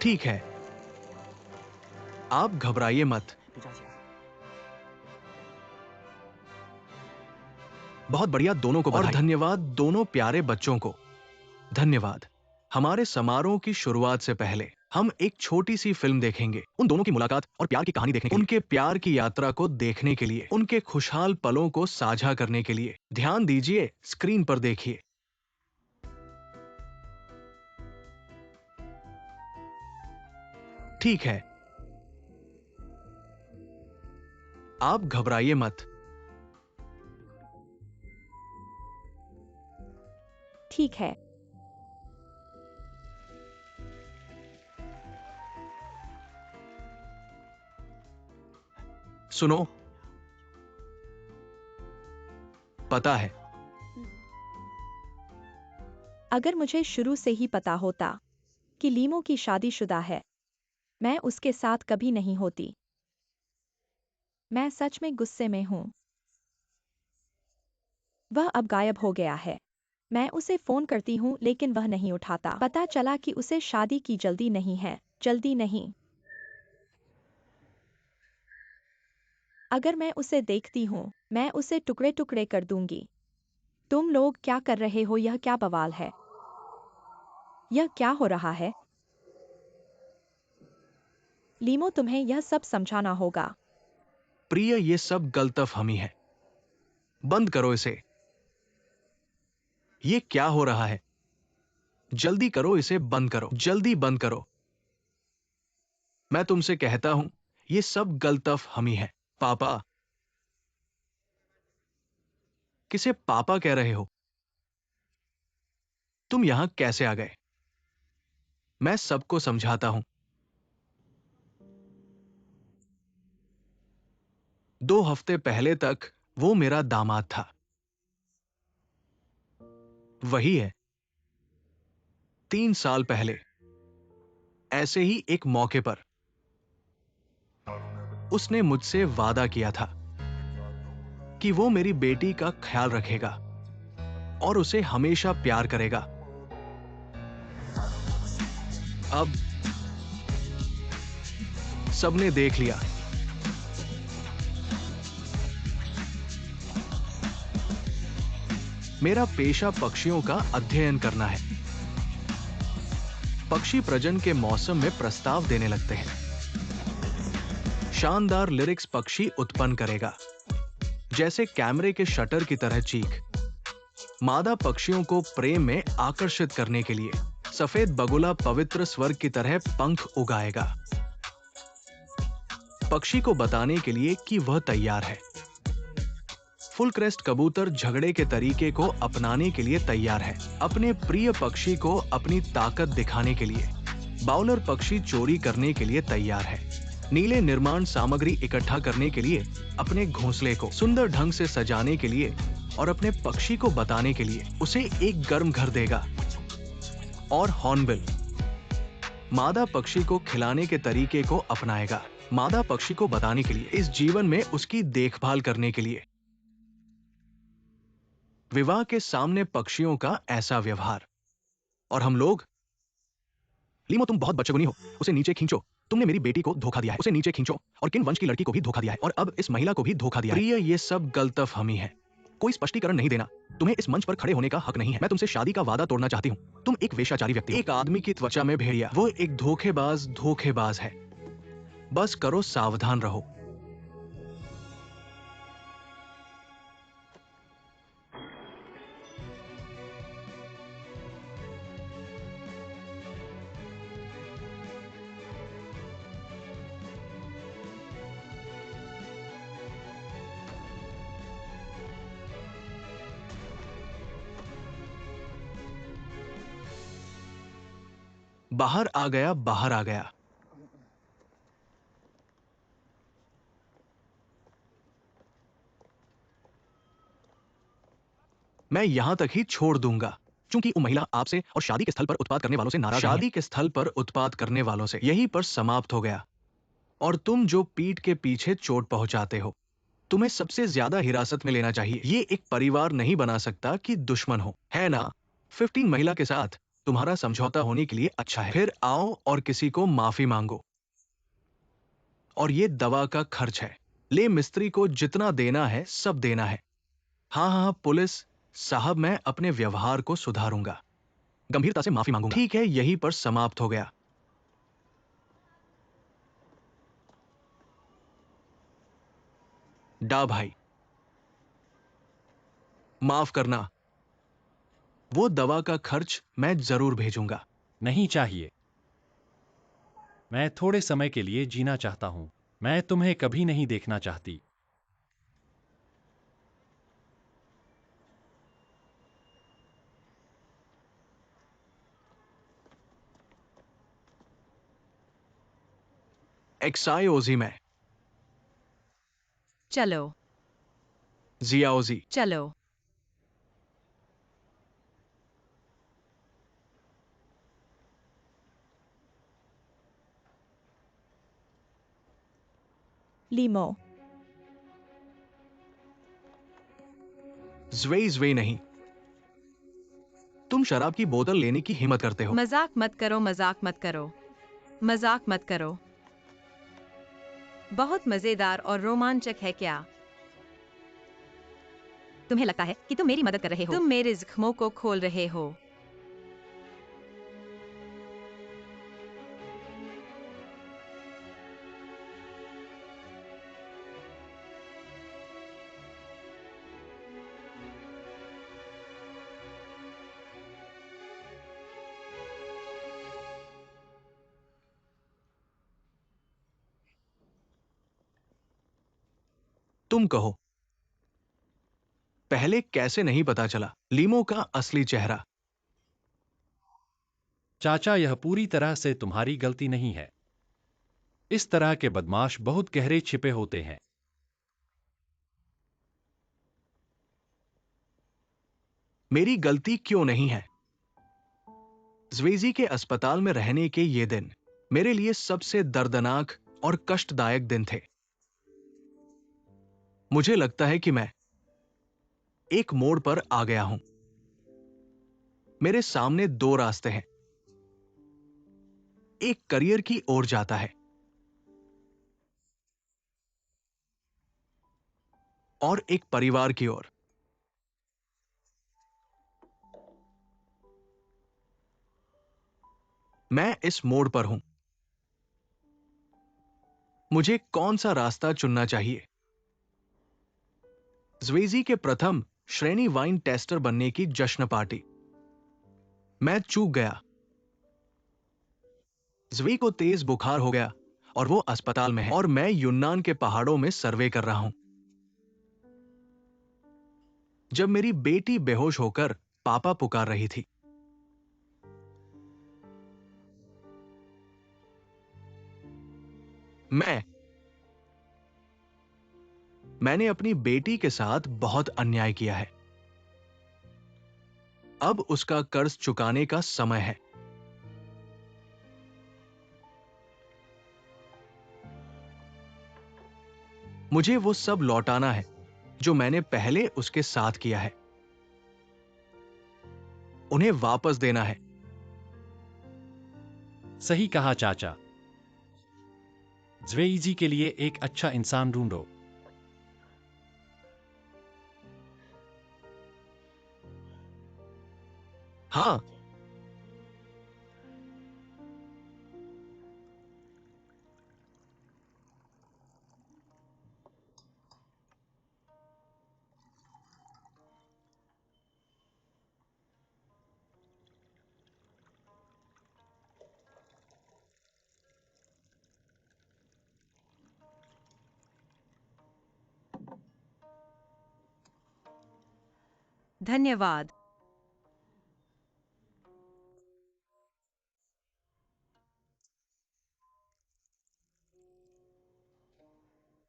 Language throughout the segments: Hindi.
ठीक है, आप घबराइए मत। बहुत बढ़िया, दोनों को बधाई। और धन्यवाद दोनों प्यारे बच्चों को। धन्यवाद। हमारे समारोह की शुरुआत से पहले हम एक छोटी सी फिल्म देखेंगे, उन दोनों की मुलाकात और प्यार की कहानी देखने के लिए, उनके प्यार की यात्रा को देखने के लिए, उनके खुशहाल पलों को साझा करने के लिए। ध्यान दीजिए, स्क्रीन पर देखिए। ठीक है, आप घबराइए मत। ठीक है। सुनो, पता है, अगर मुझे शुरू से ही पता होता कि लीमो की शादीशुदा है, मैं उसके साथ कभी नहीं होती। मैं सच में गुस्से में हूं। वह अब गायब हो गया है। मैं उसे फोन करती हूं लेकिन वह नहीं उठाता। पता चला कि उसे शादी की जल्दी नहीं है। जल्दी नहीं। अगर मैं उसे देखती हूं, मैं उसे टुकड़े टुकड़े कर दूंगी। तुम लोग क्या कर रहे हो? यह क्या बवाल है? यह क्या हो रहा है? लीमो, तुम्हें यह सब समझाना होगा। प्रिय, ये सब गलतफहमी है। बंद करो इसे। ये क्या हो रहा है? जल्दी करो, इसे बंद करो, जल्दी बंद करो। मैं तुमसे कहता हूं, ये सब गलतफहमी है। पापा? किसे पापा कह रहे हो? तुम यहां कैसे आ गए? मैं सबको समझाता हूं। 2 हफ्ते पहले तक वो मेरा दामाद था। वही है। 3 साल पहले ऐसे ही एक मौके पर उसने मुझसे वादा किया था कि वो मेरी बेटी का ख्याल रखेगा और उसे हमेशा प्यार करेगा। अब सबने देख लिया। मेरा पेशा पक्षियों का अध्ययन करना है। पक्षी प्रजनन के मौसम में प्रस्ताव देने लगते हैं। शानदार लिरिक्स पक्षी उत्पन्न करेगा, जैसे कैमरे के शटर की तरह चीख। मादा पक्षियों को प्रेम में आकर्षित करने के लिए सफेद बगुला पवित्र स्वर्ग की तरह पंख उगाएगा, पक्षी को बताने के लिए कि वह तैयार है। फुल क्रेस्ट कबूतर झगड़े के तरीके को अपनाने के लिए तैयार है, अपने प्रिय पक्षी को अपनी ताकत दिखाने के लिए। बाउलर पक्षी चोरी करने के लिए तैयार है, नीले निर्माण सामग्री इकट्ठा करने के लिए, अपने घोंसले को सुंदर ढंग से सजाने के लिए और अपने पक्षी को बताने के लिए उसे एक गर्म घर देगा। और हॉर्नबिल मादा पक्षी को खिलाने के तरीके को अपनाएगा, मादा पक्षी को बताने के लिए, इस जीवन में उसकी देखभाल करने के लिए। विवाह के सामने पक्षियों का ऐसा व्यवहार। और हम लोग, लीमो तुम बहुत बचगुनी हो, उसे नीचे खींचो। तुमने मेरी बेटी को धोखा दिया है, उसे नीचे खींचो। और किन वंश की लड़की को भी धोखा दिया है और अब इस महिला को भी धोखा दिया है। प्रिय, ये सब गलतफहमी है। कोई स्पष्टीकरण नहीं देना। तुम्हें इस मंच पर खड़े होने का हक नहीं है। मैं तुमसे शादी का वादा तोड़ना चाहती हूँ। तुम एक वेश्याचारी व्यक्ति हो, एक आदमी की त्वचा में भेड़िया। वो एक धोखेबाज है। बस करो, सावधान रहो। बाहर आ गया, बाहर आ गया। मैं यहां तक ही छोड़ दूंगा, क्योंकि वो महिला आपसे और शादी के स्थल पर उत्पात करने वालों से नाराज नहीं है। शादी के स्थल पर उत्पात करने वालों से यहीं पर समाप्त हो गया। और तुम जो पीठ के पीछे चोट पहुंचाते हो, तुम्हें सबसे ज्यादा हिरासत में लेना चाहिए। ये एक परिवार नहीं बना सकता कि दुश्मन हो, है ना? 15 महिला के साथ तुम्हारा समझौता होने के लिए अच्छा है। फिर आओ और किसी को माफी मांगो। और ये दवा का खर्च है। ले मिस्त्री को जितना देना है सब देना है। हाँ हाँ पुलिस साहब, मैं अपने व्यवहार को सुधारूंगा, गंभीरता से माफी मांगूंगा। ठीक है, यहीं पर समाप्त हो गया। डा भाई, माफ करना, वो दवा का खर्च मैं जरूर भेजूंगा। नहीं चाहिए। मैं थोड़े समय के लिए जीना चाहता हूं। मैं तुम्हें कभी नहीं देखना चाहती। एक्साइओजी में चलो जियाओजी। चलो। लीमो। ज्वे नहीं, तुम शराब की बोतल लेने की हिम्मत करते हो। मजाक मत करो, मजाक मत करो, मजाक मत करो। बहुत मजेदार और रोमांचक है क्या? तुम्हें लगता है कि तुम मेरी मदद कर रहे हो? तुम मेरे जख्मों को खोल रहे हो। तुम कहो, पहले कैसे नहीं पता चला लीमो का असली चेहरा? चाचा, यह पूरी तरह से तुम्हारी गलती नहीं है। इस तरह के बदमाश बहुत गहरे छिपे होते हैं। मेरी गलती क्यों नहीं है? ज्वेजी के अस्पताल में रहने के ये दिन मेरे लिए सबसे दर्दनाक और कष्टदायक दिन थे। मुझे लगता है कि मैं एक मोड़ पर आ गया हूं। मेरे सामने दो रास्ते हैं। एक करियर की ओर जाता है और एक परिवार की ओर। मैं इस मोड़ पर हूं। मुझे कौन सा रास्ता चुनना चाहिए? ज्वेजी के प्रथम श्रेणी वाइन टेस्टर बनने की जश्न पार्टी। मैं चूक गया। ज्वी को तेज बुखार हो गया और वो अस्पताल में है, और मैं यूनान के पहाड़ों में सर्वे कर रहा हूं। जब मेरी बेटी बेहोश होकर पापा पुकार रही थी, मैंने अपनी बेटी के साथ बहुत अन्याय किया है। अब उसका कर्ज चुकाने का समय है। मुझे वो सब लौटाना है जो मैंने पहले उसके साथ किया है। उन्हें वापस देना है। सही कहा चाचा। ज्वेइजी के लिए एक अच्छा इंसान ढूंढो। हाँ, धन्यवाद।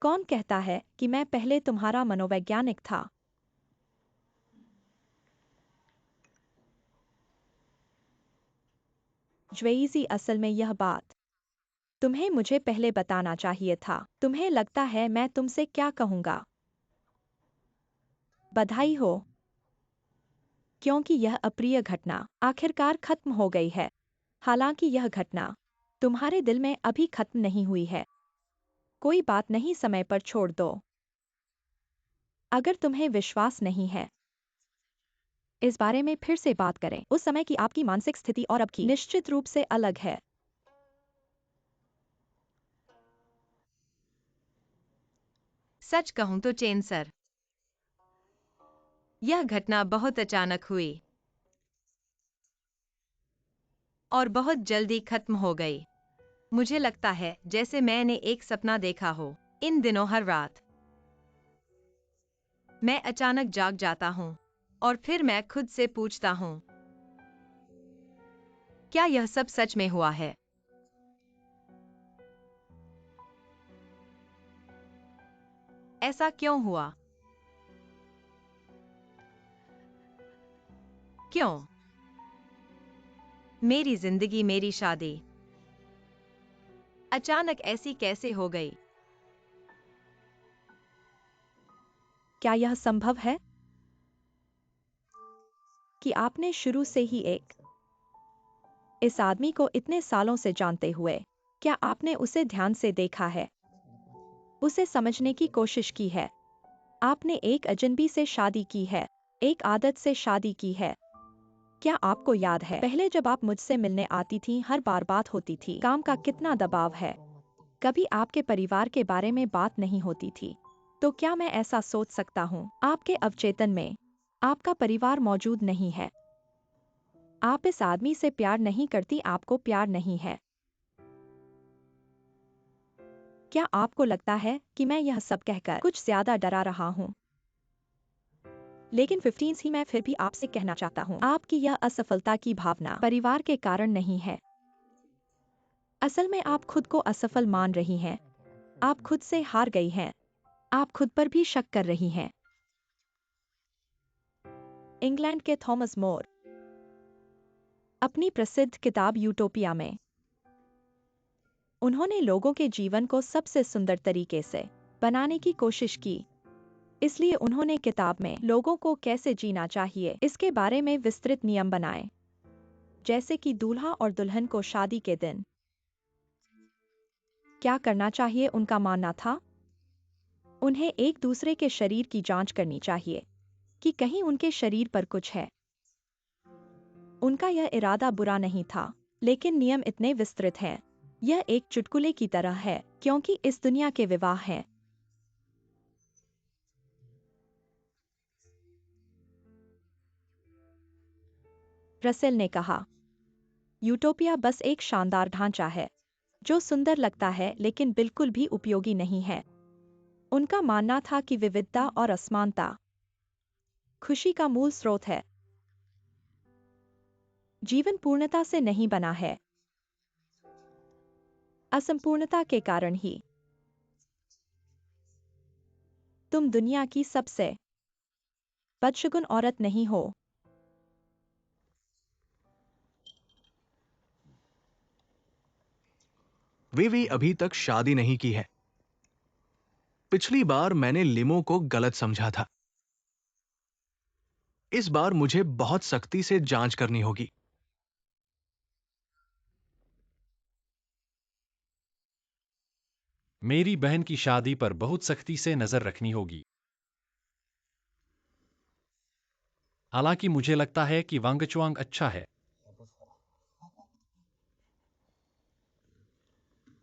कौन कहता है कि मैं पहले तुम्हारा मनोवैज्ञानिक था? ज्वेइजी, असल में यह बात तुम्हें मुझे पहले बताना चाहिए था। तुम्हें लगता है मैं तुमसे क्या कहूंगा? बधाई हो, क्योंकि यह अप्रिय घटना आखिरकार खत्म हो गई है। हालांकि यह घटना तुम्हारे दिल में अभी खत्म नहीं हुई है। कोई बात नहीं, समय पर छोड़ दो। अगर तुम्हें विश्वास नहीं है, इस बारे में फिर से बात करें। उस समय की आपकी मानसिक स्थिति और अब की निश्चित रूप से अलग है। सच कहूं तो चेन सर, यह घटना बहुत अचानक हुई और बहुत जल्दी खत्म हो गई। मुझे लगता है जैसे मैंने एक सपना देखा हो। इन दिनों हर रात मैं अचानक जाग जाता हूं और फिर मैं खुद से पूछता हूं, क्या यह सब सच में हुआ है? ऐसा क्यों हुआ? क्यों? मेरी जिंदगी, मेरी शादी अचानक ऐसी कैसे हो गई? क्या यह संभव है कि आपने शुरू से ही इस आदमी को इतने सालों से जानते हुए, क्या आपने उसे ध्यान से देखा है, उसे समझने की कोशिश की है? आपने एक अजनबी से शादी की है, एक आदत से शादी की है। क्या आपको याद है पहले जब आप मुझसे मिलने आती थी, हर बार बात होती थी, काम का कितना दबाव है, कभी आपके परिवार के बारे में बात नहीं होती थी। तो क्या मैं ऐसा सोच सकता हूँ आपके अवचेतन में आपका परिवार मौजूद नहीं है? आप इस आदमी से प्यार नहीं करती, आपको प्यार नहीं है। क्या आपको लगता है कि मैं यह सब कहकर कुछ ज्यादा डरा रहा हूँ? लेकिन 15 ही मैं फिर भी आपसे कहना चाहता हूँ, आपकी यह असफलता की भावना परिवार के कारण नहीं है। असल में आप खुद को असफल मान रही हैं। आप खुद से हार गई हैं। आप खुद पर भी शक कर रही हैं। इंग्लैंड के थॉमस मोर अपनी प्रसिद्ध किताब यूटोपिया में उन्होंने लोगों के जीवन को सबसे सुंदर तरीके से बनाने की कोशिश की। इसलिए उन्होंने किताब में लोगों को कैसे जीना चाहिए इसके बारे में विस्तृत नियम बनाए, जैसे कि दूल्हा और दुल्हन को शादी के दिन क्या करना चाहिए। उनका मानना था उन्हें एक दूसरे के शरीर की जांच करनी चाहिए कि कहीं उनके शरीर पर कुछ है। उनका यह इरादा बुरा नहीं था, लेकिन नियम इतने विस्तृत हैं, यह एक चुटकुले की तरह है, क्योंकि इस दुनिया के विवाह हैं। रसेल ने कहा, यूटोपिया बस एक शानदार ढांचा है जो सुंदर लगता है लेकिन बिल्कुल भी उपयोगी नहीं है। उनका मानना था कि विविधता और असमानता खुशी का मूल स्रोत है। जीवन पूर्णता से नहीं बना है, असंपूर्णता के कारण ही। तुम दुनिया की सबसे बदशगुन औरत नहीं हो। वे अभी तक शादी नहीं की है। पिछली बार मैंने लिमो को गलत समझा था। इस बार मुझे बहुत सख्ती से जांच करनी होगी। मेरी बहन की शादी पर बहुत सख्ती से नजर रखनी होगी। हालांकि मुझे लगता है कि वांगचुआंग अच्छा है।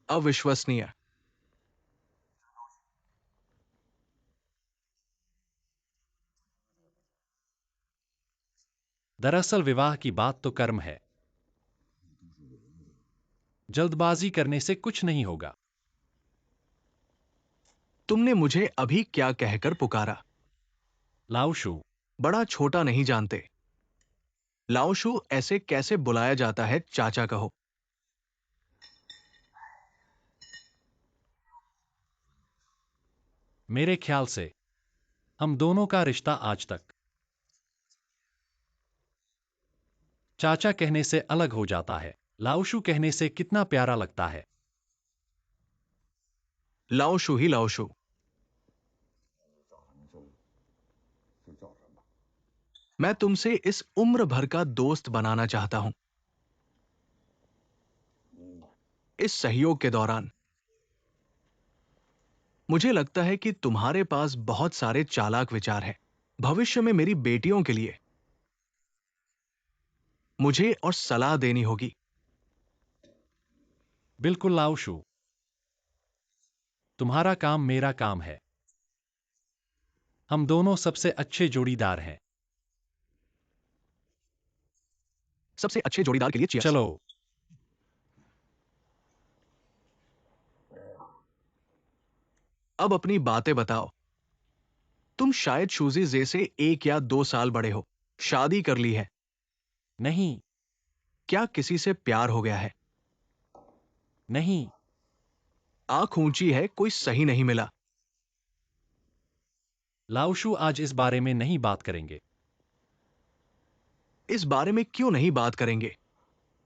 अविश्वसनीय। दरअसल विवाह की बात तो कर्म है। जल्दबाजी करने से कुछ नहीं होगा। तुमने मुझे अभी क्या कहकर पुकारा? लाओशु। बड़ा छोटा नहीं जानते। लाओशु ऐसे कैसे बुलाया जाता है? चाचा कहो। मेरे ख्याल से हम दोनों का रिश्ता आज तक चाचा कहने से अलग हो जाता है। लाओशु कहने से कितना प्यारा लगता है। लाओशु ही लाओशु। मैं तुमसे इस उम्र भर का दोस्त बनाना चाहता हूं। इस सहयोग के दौरान मुझे लगता है कि तुम्हारे पास बहुत सारे चालाक विचार हैं। भविष्य में मेरी बेटियों के लिए मुझे और सलाह देनी होगी। बिल्कुल लाओशु, तुम्हारा काम मेरा काम है। हम दोनों सबसे अच्छे जोड़ीदार हैं। सबसे अच्छे जोड़ीदार के लिए चीयर्स। चलो। अब अपनी बातें बताओ। तुम शायद शूजी जे से 1 या 2 साल बड़े हो। शादी कर ली है। नहीं। क्या किसी से प्यार हो गया है? नहीं। आंख ऊंची है, कोई सही नहीं मिला। लाओशु, आज इस बारे में नहीं बात करेंगे। इस बारे में क्यों नहीं बात करेंगे?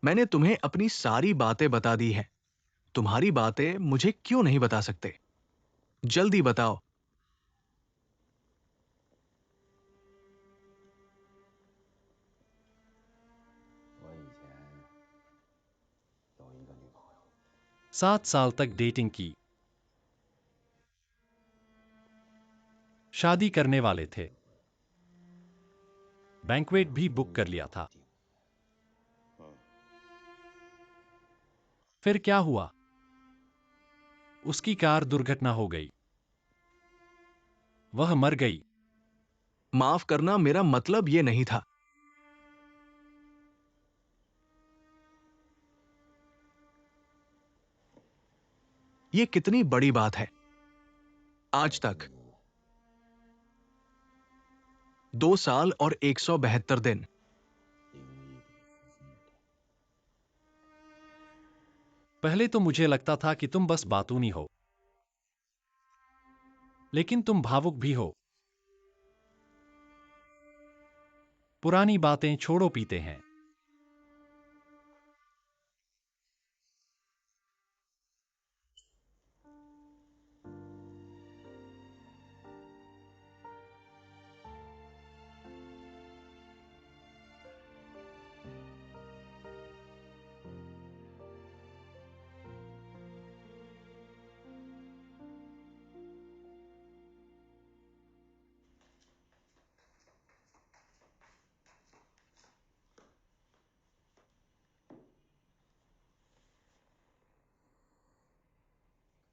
मैंने तुम्हें अपनी सारी बातें बता दी हैं। तुम्हारी बातें मुझे क्यों नहीं बता सकते? जल्दी बताओ। सात साल तक डेटिंग की। शादी करने वाले थे। बैंक्वेट भी बुक कर लिया था। फिर क्या हुआ? उसकी कार दुर्घटना हो गई। वह मर गई। माफ करना, मेरा मतलब यह नहीं था। यह कितनी बड़ी बात है। आज तक 2 साल और 172 दिन। पहले तो मुझे लगता था कि तुम बस बातूनी हो, लेकिन तुम भावुक भी हो। पुरानी बातें छोड़ो, पीते हैं।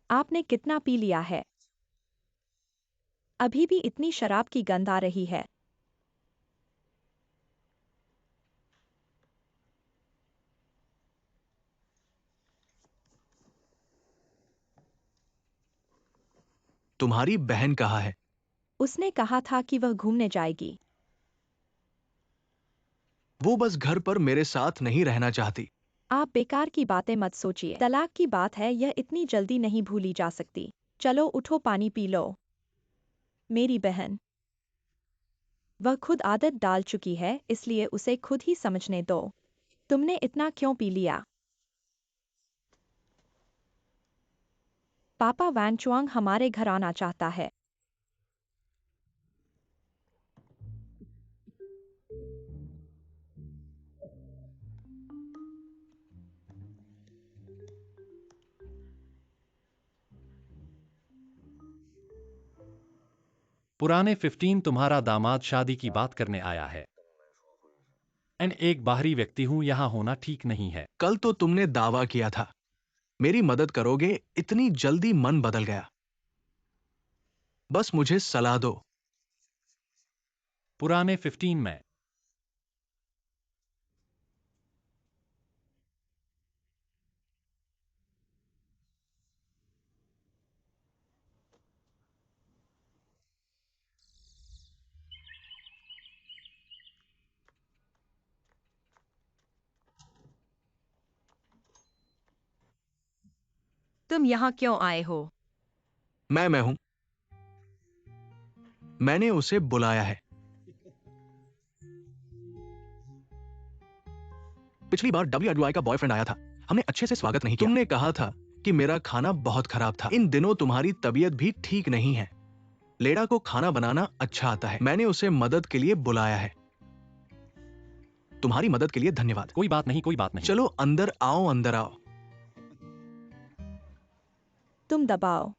आपने कितना पी लिया है? अभी भी इतनी शराब की गंध आ रही है। तुम्हारी बहन कहाँ है? उसने कहा था कि वह घूमने जाएगी। वो बस घर पर मेरे साथ नहीं रहना चाहती। आप बेकार की बातें मत सोचिए। तलाक की बात है, यह इतनी जल्दी नहीं भूली जा सकती। चलो उठो, पानी पी लो। मेरी बहन, वह खुद आदत डाल चुकी है, इसलिए उसे खुद ही समझने दो। तुमने इतना क्यों पी लिया? पापा वैन चुआंग हमारे घर आना चाहता है। पुराने 15 तुम्हारा दामाद शादी की बात करने आया है। एंड एक बाहरी व्यक्ति हूं, यहां होना ठीक नहीं है। कल तो तुमने दावा किया था मेरी मदद करोगे, इतनी जल्दी मन बदल गया। बस मुझे सलाह दो। पुराने 15 में तुम यहाँ क्यों आए हो? मैं हूं। मैंने उसे बुलाया है। पिछली बार WWI का बॉयफ्रेंड आया था। हमने अच्छे से स्वागत नहीं किया। तुमने कहा था कि मेरा खाना बहुत खराब था। इन दिनों तुम्हारी तबीयत भी ठीक नहीं है। लेडा को खाना बनाना अच्छा आता है। मैंने उसे मदद के लिए बुलाया है। तुम्हारी मदद के लिए धन्यवाद। कोई बात नहीं, कोई बात नहीं। चलो अंदर आओ, अंदर आओ। तुम दबाओ।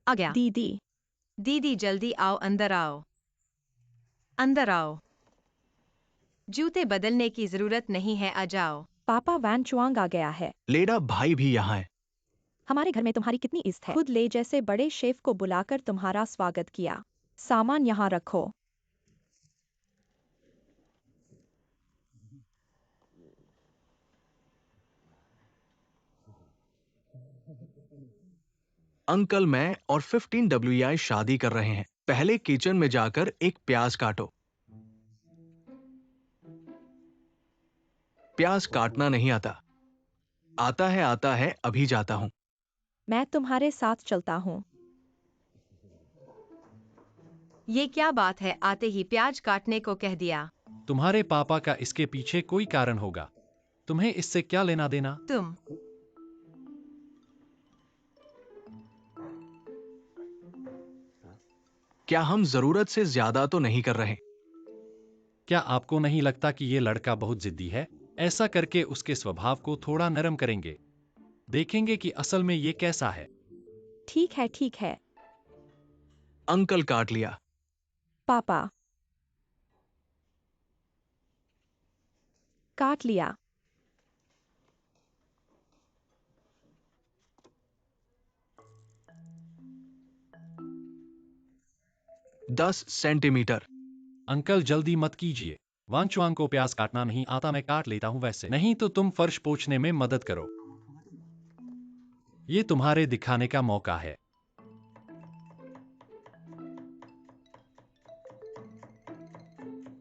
आ गया। दीदी, दीदी जल्दी आओ, अंदर आओ, अंदर आओ। जूते बदलने की जरूरत नहीं है, आ जाओ। पापा वैन चुआंग आ गया है। लेडा भाई भी यहाँ है। हमारे घर में तुम्हारी कितनी इज्जत है। खुद ले जैसे बड़े शेफ को बुलाकर तुम्हारा स्वागत किया। सामान यहाँ रखो। अंकल, मैं और 15 WEI शादी कर रहे हैं। पहले किचन में जाकर एक प्याज काटो। प्याज काटना नहीं आता। आता है, अभी जाता हूं। मैं तुम्हारे साथ चलता हूँ। ये क्या बात है, आते ही प्याज काटने को कह दिया। तुम्हारे पापा का इसके पीछे कोई कारण होगा। तुम्हें इससे क्या लेना देना? तुम क्या हम जरूरत से ज्यादा तो नहीं कर रहे? क्या आपको नहीं लगता कि ये लड़का बहुत जिद्दी है? ऐसा करके उसके स्वभाव को थोड़ा नरम करेंगे। देखेंगे कि असल में ये कैसा है। ठीक है, ठीक है। अंकल काट लिया। पापा, काट लिया। 10 सेंटीमीटर। अंकल जल्दी मत कीजिए। वांचुआंग को प्याज काटना नहीं आता, मैं काट लेता हूं वैसे। नहीं तो तुम फर्श पोंछने में मदद करो। ये तुम्हारे दिखाने का मौका है।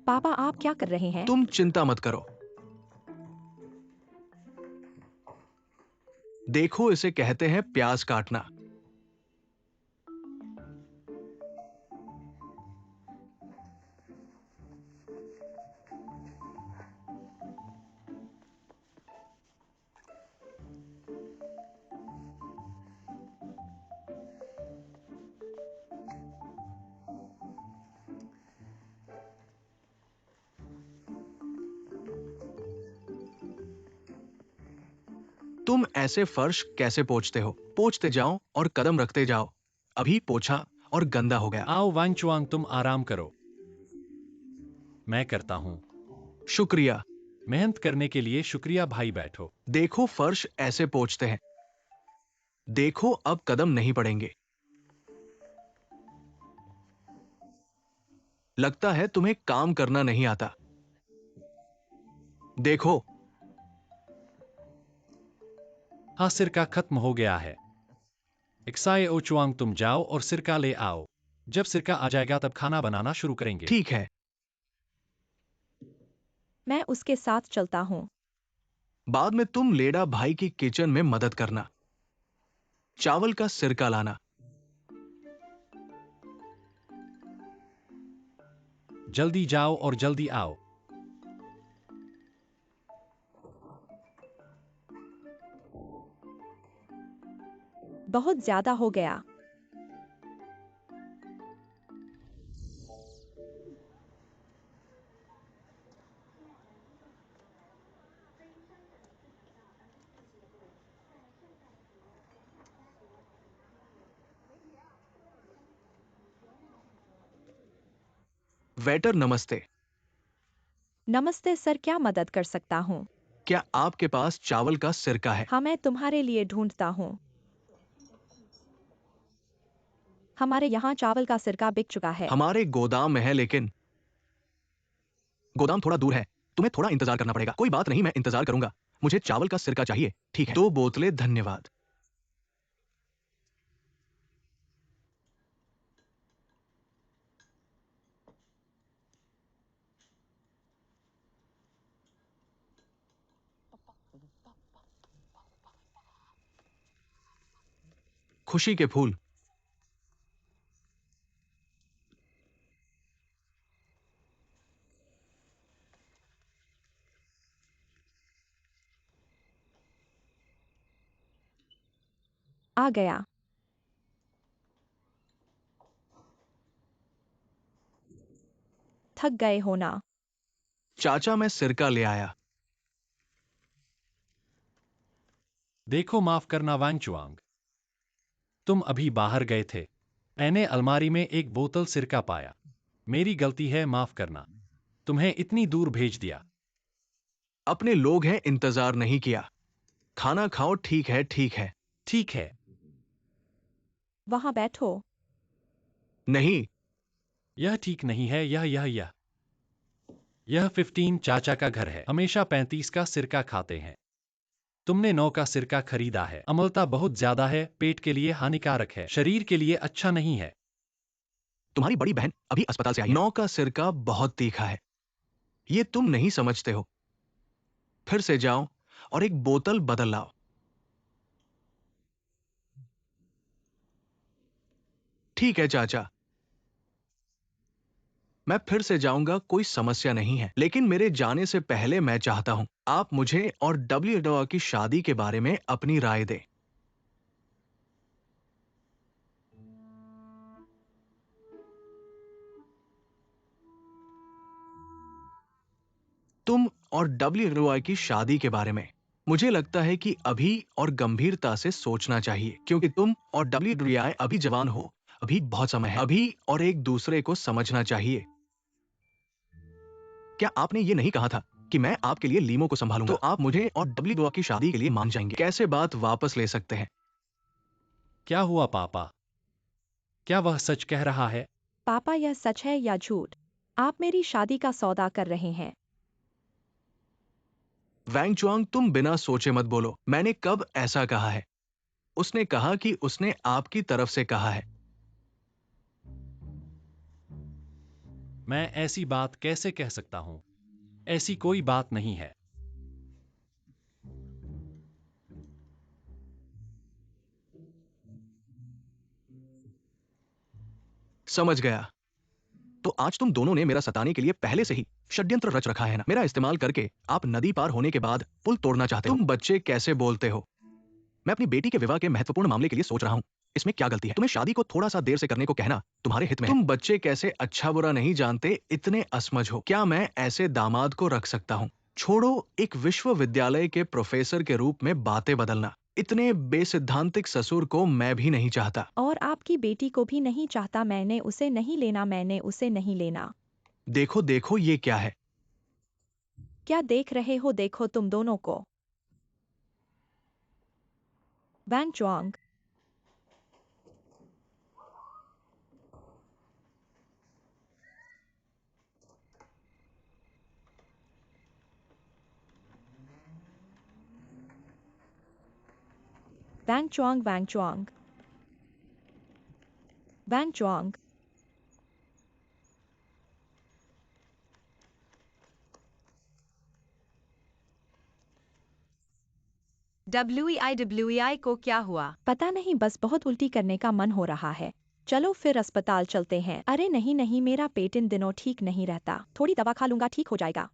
पापा, आप क्या कर रहे हैं? तुम चिंता मत करो। देखो, इसे कहते हैं प्याज काटना। तुम ऐसे फर्श कैसे पोंछते हो? पोंछते जाओ और कदम रखते जाओ। अभी पोंछा और गंदा हो गया। आओ वांचुआंग, तुम आराम करो, मैं करता हूं। शुक्रिया। मेहनत करने के लिए शुक्रिया भाई, बैठो। देखो, फर्श ऐसे पोंछते हैं। देखो, अब कदम नहीं पड़ेंगे। लगता है तुम्हें काम करना नहीं आता। देखो, हाँ, सिरका खत्म हो गया है। एक्साए ओचुआंग, तुम जाओ और सिरका ले आओ। जब सिरका आ जाएगा तब खाना बनाना शुरू करेंगे। ठीक है। मैं उसके साथ चलता हूँ। बाद में तुम लेडा भाई की किचन में मदद करना। चावल का सिरका लाना। जल्दी जाओ और जल्दी आओ। बहुत ज्यादा हो गया। वेटर, नमस्ते। नमस्ते सर, क्या मदद कर सकता हूँ? क्या आपके पास चावल का सिरका है? हाँ, मैं तुम्हारे लिए ढूंढता हूँ। हमारे यहाँ चावल का सिरका बिक चुका है। हमारे गोदाम में है, लेकिन गोदाम थोड़ा दूर है। तुम्हें थोड़ा इंतजार करना पड़ेगा। कोई बात नहीं, मैं इंतजार करूंगा। मुझे चावल का सिरका चाहिए। ठीक है, 2 बोतलें, धन्यवाद। खुशी के फूल। आ गया। थक गए हो ना। चाचा, मैं सिरका ले आया। देखो, माफ करना वांग चुआंग, तुम अभी बाहर गए थे। मैंने अलमारी में एक बोतल सिरका पाया। मेरी गलती है, माफ करना। तुम्हें इतनी दूर भेज दिया। अपने लोग हैं, इंतजार नहीं किया। खाना खाओ। ठीक है, ठीक है। ठीक है। वहां बैठो। नहीं। यह ठीक नहीं है। यह 15 चाचा का घर है। हमेशा 35 का सिरका खाते हैं। तुमने 9 का सिरका खरीदा है। अम्लता बहुत ज्यादा है, पेट के लिए हानिकारक है, शरीर के लिए अच्छा नहीं है। तुम्हारी बड़ी बहन अभी अस्पताल से आई है। 9 का सिरका बहुत तीखा है। ये तुम नहीं समझते हो। फिर से जाओ और एक बोतल बदल लाओ। ठीक है चाचा, मैं फिर से जाऊंगा, कोई समस्या नहीं है। लेकिन मेरे जाने से पहले मैं चाहता हूं आप मुझे और डब्ल्यू की शादी के बारे में अपनी राय दें। तुम और डब्ल्यू की शादी के बारे में मुझे लगता है कि अभी और गंभीरता से सोचना चाहिए, क्योंकि तुम और डब्ल्यू अभी जवान हो। अभी बहुत समय है। अभी और एक दूसरे को समझना चाहिए। क्या आपने ये नहीं कहा था कि मैं आपके लिए लीमो को संभालूंगा? तो आप मुझे और डब्ल्यू की शादी के लिए मान जाएंगे? कैसे बात वापस ले सकते हैं? क्या हुआ पापा? क्या वह सच कह रहा है? पापा, यह सच है या झूठ? आप मेरी शादी का सौदा कर रहे हैं। वैंग चुआंग, तुम बिना सोचे मत बोलो। मैंने कब ऐसा कहा है? उसने कहा कि उसने आपकी तरफ से कहा है। मैं ऐसी बात कैसे कह सकता हूं? ऐसी कोई बात नहीं है। समझ गया। तो आज तुम दोनों ने मेरा सताने के लिए पहले से ही षड्यंत्र रच रखा है ना? मेरा इस्तेमाल करके आप नदी पार होने के बाद पुल तोड़ना चाहते हो। तुम बच्चे कैसे बोलते हो? मैं अपनी बेटी के विवाह के महत्वपूर्ण मामले के लिए सोच रहा हूँ। इसमें क्या गलती है? तुम्हें शादी को थोड़ा सा देर से करने को कहना तुम्हारे हित में है। तुम बच्चे कैसे अच्छा बुरा नहीं जानते, इतने असमझ हो। क्या मैं ऐसे दामाद को रख सकता हूँ? छोड़ो, एक विश्वविद्यालय के प्रोफेसर के रूप में बातें बदलना। इतने बेसिद्धांतिक ससुर को मैं भी नहीं चाहता। और आपकी बेटी को भी नहीं चाहता। मैंने उसे नहीं लेना, मैंने उसे नहीं लेना। देखो देखो, ये क्या है? क्या देख रहे हो? देखो तुम दोनों को। वैंग Chwang, Wang Chwang, Wang Chwang, Wang Chwang. WE को क्या हुआ? पता नहीं, बस बहुत उल्टी करने का मन हो रहा है। चलो फिर अस्पताल चलते हैं। अरे नहीं नहीं, मेरा पेट इन दिनों ठीक नहीं रहता। थोड़ी दवा खा लूंगा, ठीक हो जाएगा।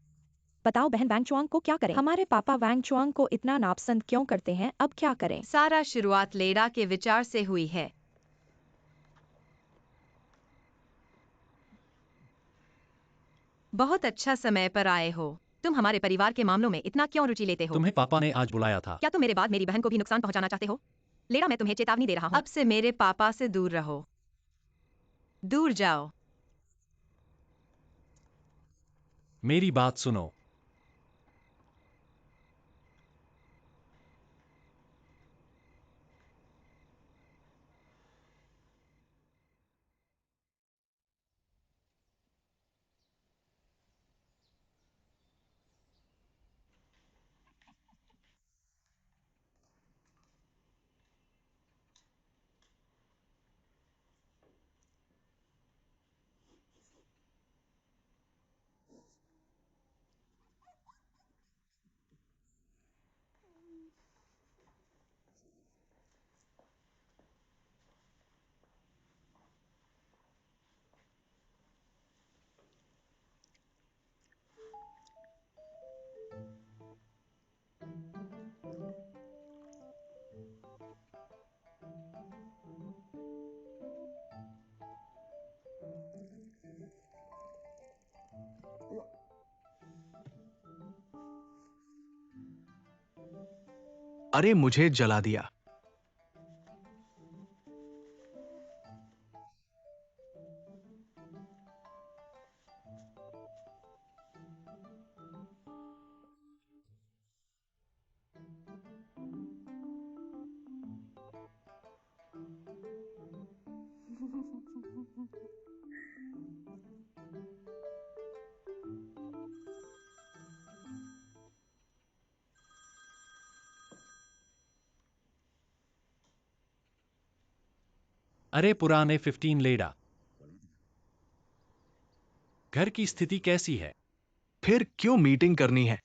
बताओ बहन, वैंग चुआंग को क्या करें? हमारे पापा वैंग चुआंग को इतना नापसंद क्यों करते हैं? अब क्या करें? सारा शुरुआत लेडा के विचार से हुई है। बहुत अच्छा समय पर आए हो। तुम हमारे परिवार के मामलों में इतना क्यों रुचि लेते हो? तुम्हें पापा ने आज बुलाया था। क्या तुम मेरे बाद मेरी बहन को भी नुकसान पहुंचाना चाहते हो? लेडा, मैं तुम्हें चेतावनी दे रहा हूं। अब से मेरे पापा से दूर रहो। दूर जाओ। मेरी बात सुनो। अरे मुझे जला दिया। अरे पुराने 15 लेडा, घर की स्थिति कैसी है? फिर क्यों मीटिंग करनी है?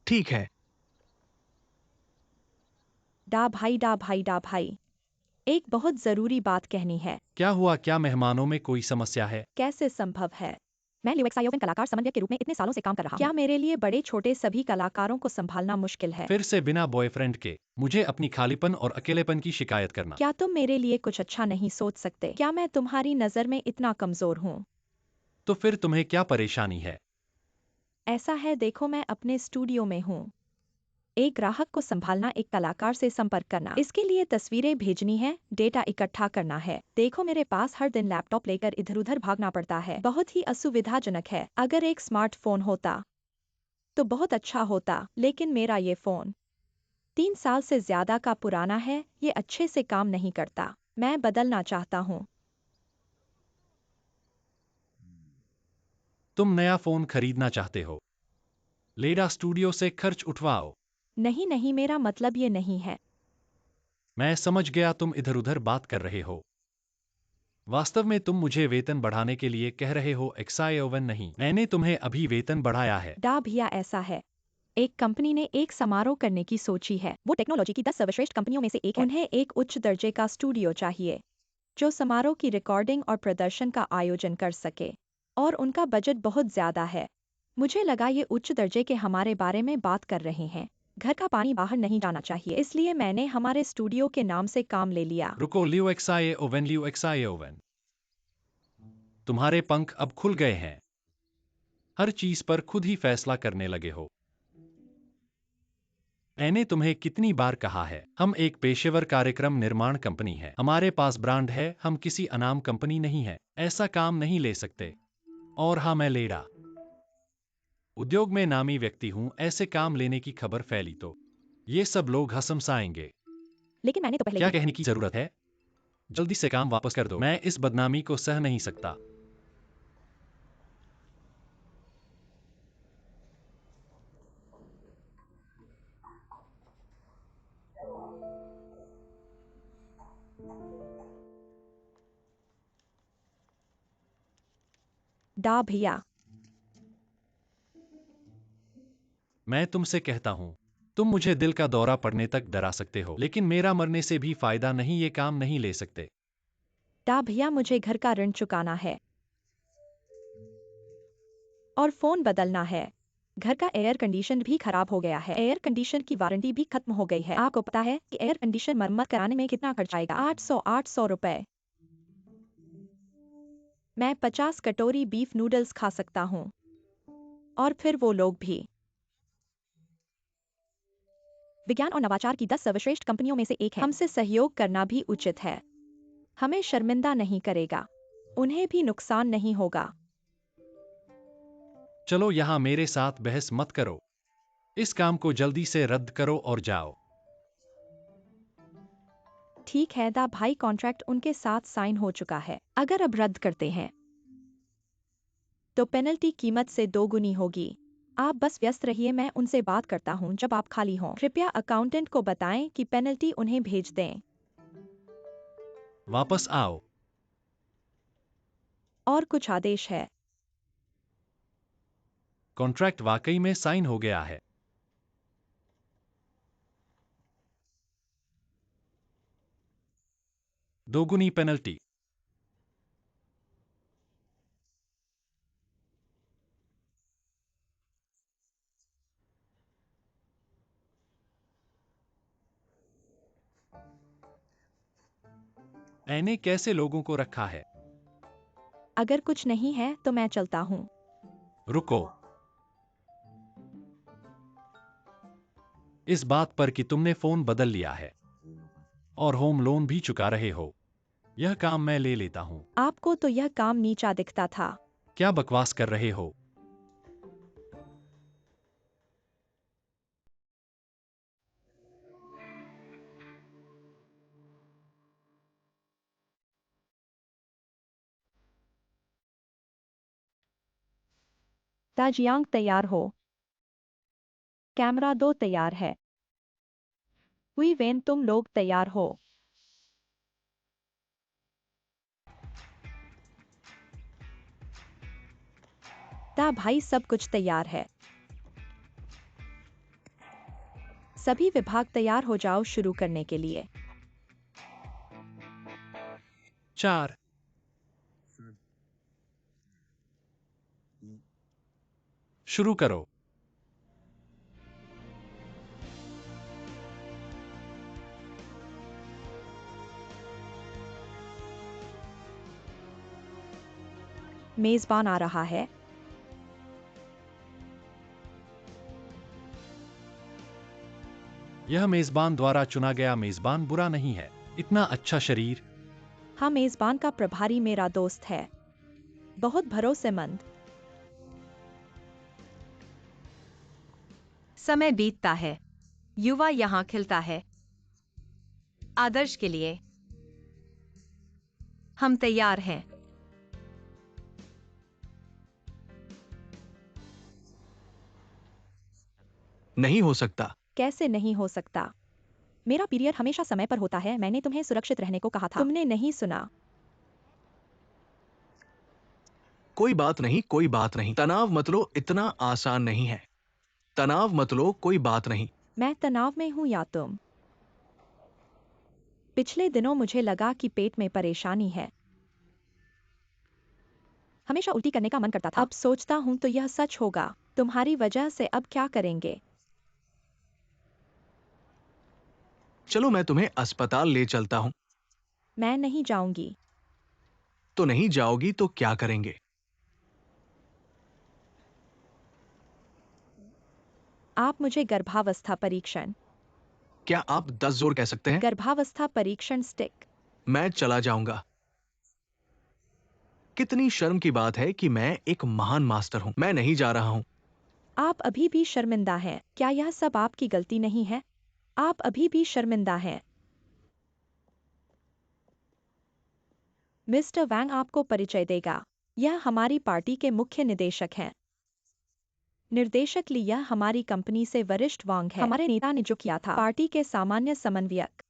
ठीक है। डा भाई, एक बहुत जरूरी बात कहनी है। क्या हुआ? क्या मेहमानों में कोई समस्या है? कैसे संभव है? मैं ल्यूएक्साइओवन कलाकार समन्वयक के रूप में इतने सालों से काम कर रहा हूं। क्या मेरे लिए बड़े छोटे सभी कलाकारों को संभालना मुश्किल है? फिर से बिना बॉयफ्रेंड के मुझे अपनी खालीपन और अकेलेपन की शिकायत करना। क्या तुम मेरे लिए कुछ अच्छा नहीं सोच सकते? क्या मैं तुम्हारी नजर में इतना कमजोर हूँ? तो फिर तुम्हें क्या परेशानी है? ऐसा है, देखो मैं अपने स्टूडियो में हूँ। एक ग्राहक को संभालना, एक कलाकार से संपर्क करना, इसके लिए तस्वीरें भेजनी है, डेटा इकट्ठा करना है। देखो मेरे पास हर दिन लैपटॉप लेकर इधर-उधर भागना पड़ता है, बहुत ही असुविधाजनक है। अगर एक स्मार्टफोन होता तो बहुत अच्छा होता, लेकिन मेरा ये फोन 3 साल से ज्यादा का पुराना है, ये अच्छे से काम नहीं करता। मैं बदलना चाहता हूँ। तुम नया फोन खरीदना चाहते हो? लेडा स्टूडियो से खर्च उठवाओ। नहीं नहीं, मेरा मतलब ये नहीं है। मैं समझ गया, तुम इधर उधर बात कर रहे हो। वास्तव में तुम मुझे वेतन बढ़ाने के लिए कह रहे हो, एक्साइओवन नहीं। मैंने तुम्हें अभी वेतन बढ़ाया है। डा भैया, ऐसा है, एक कंपनी ने एक समारोह करने की सोची है। वो टेक्नोलॉजी की 10 सर्वश्रेष्ठ कंपनियों में से एक है। उन्हें एक उच्च दर्जे का स्टूडियो चाहिए जो समारोह की रिकॉर्डिंग और प्रदर्शन का आयोजन कर सके, और उनका बजट बहुत ज्यादा है। मुझे लगा ये उच्च दर्जे के हमारे बारे में बात कर रहे हैं। घर का पानी बाहर नहीं जाना चाहिए, इसलिए मैंने हमारे स्टूडियो के नाम से काम ले लिया। रुको, ल्यूएक्साइओवन, तुम्हारे पंख अब खुल गए हैं। हर चीज पर खुद ही फैसला करने लगे हो। मैंने तुम्हें कितनी बार कहा है, हम एक पेशेवर कार्यक्रम निर्माण कंपनी है। हमारे पास ब्रांड है, हम किसी अनाम कंपनी नहीं है। ऐसा काम नहीं ले सकते। और हाँ, मैं लेडा उद्योग में नामी व्यक्ति हूं। ऐसे काम लेने की खबर फैली तो ये सब लोग हंसमसाएंगे। लेकिन मैंने तो पहले क्या ही कहने की जरूरत है? जल्दी से काम वापस कर दो। मैं इस बदनामी को सह नहीं सकता। डा भैया, मैं तुमसे कहता हूं, तुम मुझे दिल का दौरा पड़ने तक डरा सकते हो, लेकिन मेरा मरने से भी फायदा नहीं। ये काम नहीं ले सकते। डा भैया, मुझे घर का ऋण चुकाना है और फोन बदलना है। घर का एयर कंडीशन भी खराब हो गया है। एयर कंडीशन की वारंटी भी खत्म हो गई है। आपको पता है कि एयर कंडीशन मरम्मत कराने में कितना खर्च आएगा? 800 रुपए। मैं 50 कटोरी बीफ नूडल्स खा सकता हूँ। और फिर वो लोग भी। विज्ञान और नवाचार की 10 सर्वश्रेष्ठ कंपनियों में से एक है। हमसे सहयोग करना भी उचित है। हमें शर्मिंदा नहीं करेगा, उन्हें भी नुकसान नहीं होगा। चलो, यहां मेरे साथ बहस मत करो। इस काम को जल्दी से रद्द करो और जाओ। ठीक है दा भाई, कॉन्ट्रैक्ट उनके साथ साइन हो चुका है। अगर अब रद्द करते हैं तो पेनल्टी कीमत से दोगुनी होगी। आप बस व्यस्त रहिए, मैं उनसे बात करता हूं जब आप खाली हों। कृपया अकाउंटेंट को बताएं कि पेनल्टी उन्हें भेज दें। वापस आओ। और कुछ आदेश है? कॉन्ट्रैक्ट वाकई में साइन हो गया है। दोगुनी पेनल्टी। मैंने कैसे लोगों को रखा है? अगर कुछ नहीं है तो मैं चलता हूं। रुको। इस बात पर कि तुमने फोन बदल लिया है और होम लोन भी चुका रहे हो। यह काम मैं ले लेता हूँ। आपको तो यह काम नीचा दिखता था। क्या बकवास कर रहे हो? ताजियांग तैयार हो। कैमरा 2 तैयार है। हुई वेन तुम लोग तैयार हो। ता भाई सब कुछ तैयार है। सभी विभाग तैयार हो जाओ शुरू करने के लिए। 4 शुरू करो। मेजबान आ रहा है। यह मेजबान द्वारा चुना गया मेजबान बुरा नहीं है। इतना अच्छा शरीर। हाँ, मेजबान का प्रभारी मेरा दोस्त है, बहुत भरोसेमंद। समय बीतता है, युवा यहाँ खिलता है। आदर्श के लिए हम तैयार हैं। नहीं हो सकता। कैसे नहीं हो सकता? मेरा पीरियड हमेशा समय पर होता है। मैंने तुम्हें सुरक्षित रहने को कहा था। तुमने नहीं सुना। कोई बात नहीं, कोई बात नहीं। तनाव मत लो, इतना आसान नहीं है। तनाव मत लो, कोई बात नहीं। मैं तनाव में हूं या तुम? पिछले दिनों मुझे लगा कि पेट में परेशानी है। हमेशा उल्टी करने का मन करता था। अब सोचता हूं तो यह सच होगा। तुम्हारी वजह से अब क्या करेंगे? चलो मैं तुम्हें अस्पताल ले चलता हूं। मैं नहीं जाऊंगी। तो नहीं जाओगी तो क्या करेंगे? आप मुझे गर्भावस्था परीक्षण। क्या आप 10 जोर कह सकते हैं? गर्भावस्था परीक्षण स्टिक। मैं चला जाऊंगा। कितनी शर्म की बात है कि मैं एक महान मास्टर हूं। मैं नहीं जा रहा हूं। आप अभी भी शर्मिंदा हैं। क्या यह सब आपकी गलती नहीं है? आप अभी भी शर्मिंदा हैं। मिस्टर वैंग आपको परिचय देगा। यह हमारी पार्टी के मुख्य निदेशक हैं। निर्देशक ली, यह हमारी कंपनी से वरिष्ठ वांग है। हमारे नेता ने जो किया था, पार्टी के सामान्य समन्वयक।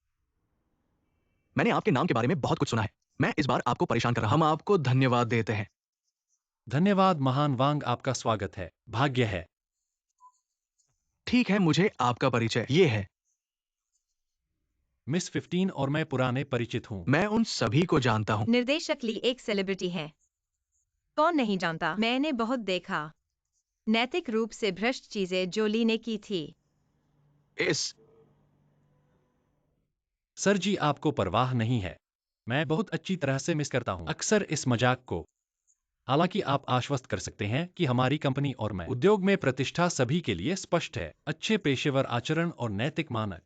मैंने आपके नाम के बारे में बहुत कुछ सुना है। मैं इस बार आपको परेशान कर रहा हूं। हम आपको धन्यवाद देते हैं। धन्यवाद महान वांग, आपका स्वागत है। भाग्य है। ठीक है, मुझे आपका परिचय ये है। मिस 15 और मैं पुराने परिचित हूँ। मैं उन सभी को जानता हूं। निर्देशक ली एक सेलिब्रिटी है। कौन नहीं जानता? मैंने बहुत देखा। नैतिक रूप से भ्रष्ट चीजें जो ली ने की थी। इस सर जी, आपको परवाह नहीं है। मैं बहुत अच्छी तरह से मिस करता हूँ अक्सर इस मजाक को। हालांकि आप आश्वस्त कर सकते हैं कि हमारी कंपनी और मैं उद्योग में प्रतिष्ठा सभी के लिए स्पष्ट है। अच्छे पेशेवर आचरण और नैतिक मानक।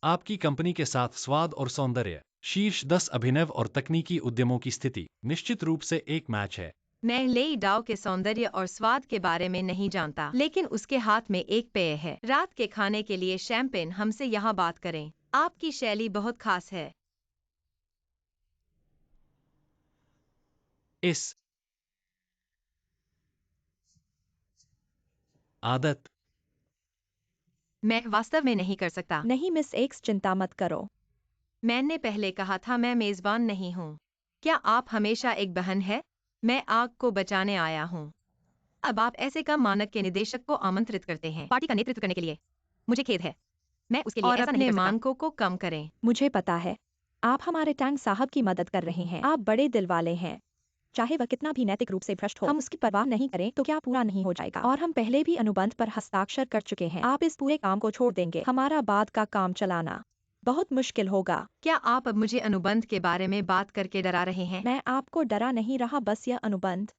आपकी कंपनी के साथ स्वाद और सौंदर्य, शीर्ष 10 अभिनव और तकनीकी उद्यमों की स्थिति निश्चित रूप से एक मैच है। मैं लेई डाओ के सौंदर्य और स्वाद के बारे में नहीं जानता, लेकिन उसके हाथ में एक पेय है। रात के खाने के लिए शैंपेन। हमसे यहाँ बात करें। आपकी शैली बहुत खास है। इस आदत मैं वास्तव में नहीं कर सकता। नहीं मिस एक्स, चिंता मत करो। मैंने पहले कहा था मैं मेजबान नहीं हूँ। क्या आप हमेशा एक बहन है? मैं आग को बचाने आया हूँ। अब आप ऐसे कम मानक के निदेशक को आमंत्रित करते हैं पार्टी का नेतृत्व करने के लिए। मुझे खेद है। मैं उसके लिए और ऐसा अपने नहीं कर सकता। मानकों को कम करें। मुझे पता है, आप हमारे टैंक साहब की मदद कर रहे हैं। आप बड़े दिल वाले हैं। चाहे वह कितना भी नैतिक रूप से भ्रष्ट हो, हम उसकी परवाह नहीं करें तो क्या पूरा नहीं हो जाएगा? और हम पहले भी अनुबंध पर हस्ताक्षर कर चुके हैं। आप इस पूरे काम को छोड़ देंगे, हमारा बाद का काम चलाना बहुत मुश्किल होगा। क्या आप अब मुझे अनुबंध के बारे में बात करके डरा रहे हैं? मैं आपको डरा नहीं रहा, बस यह अनुबंध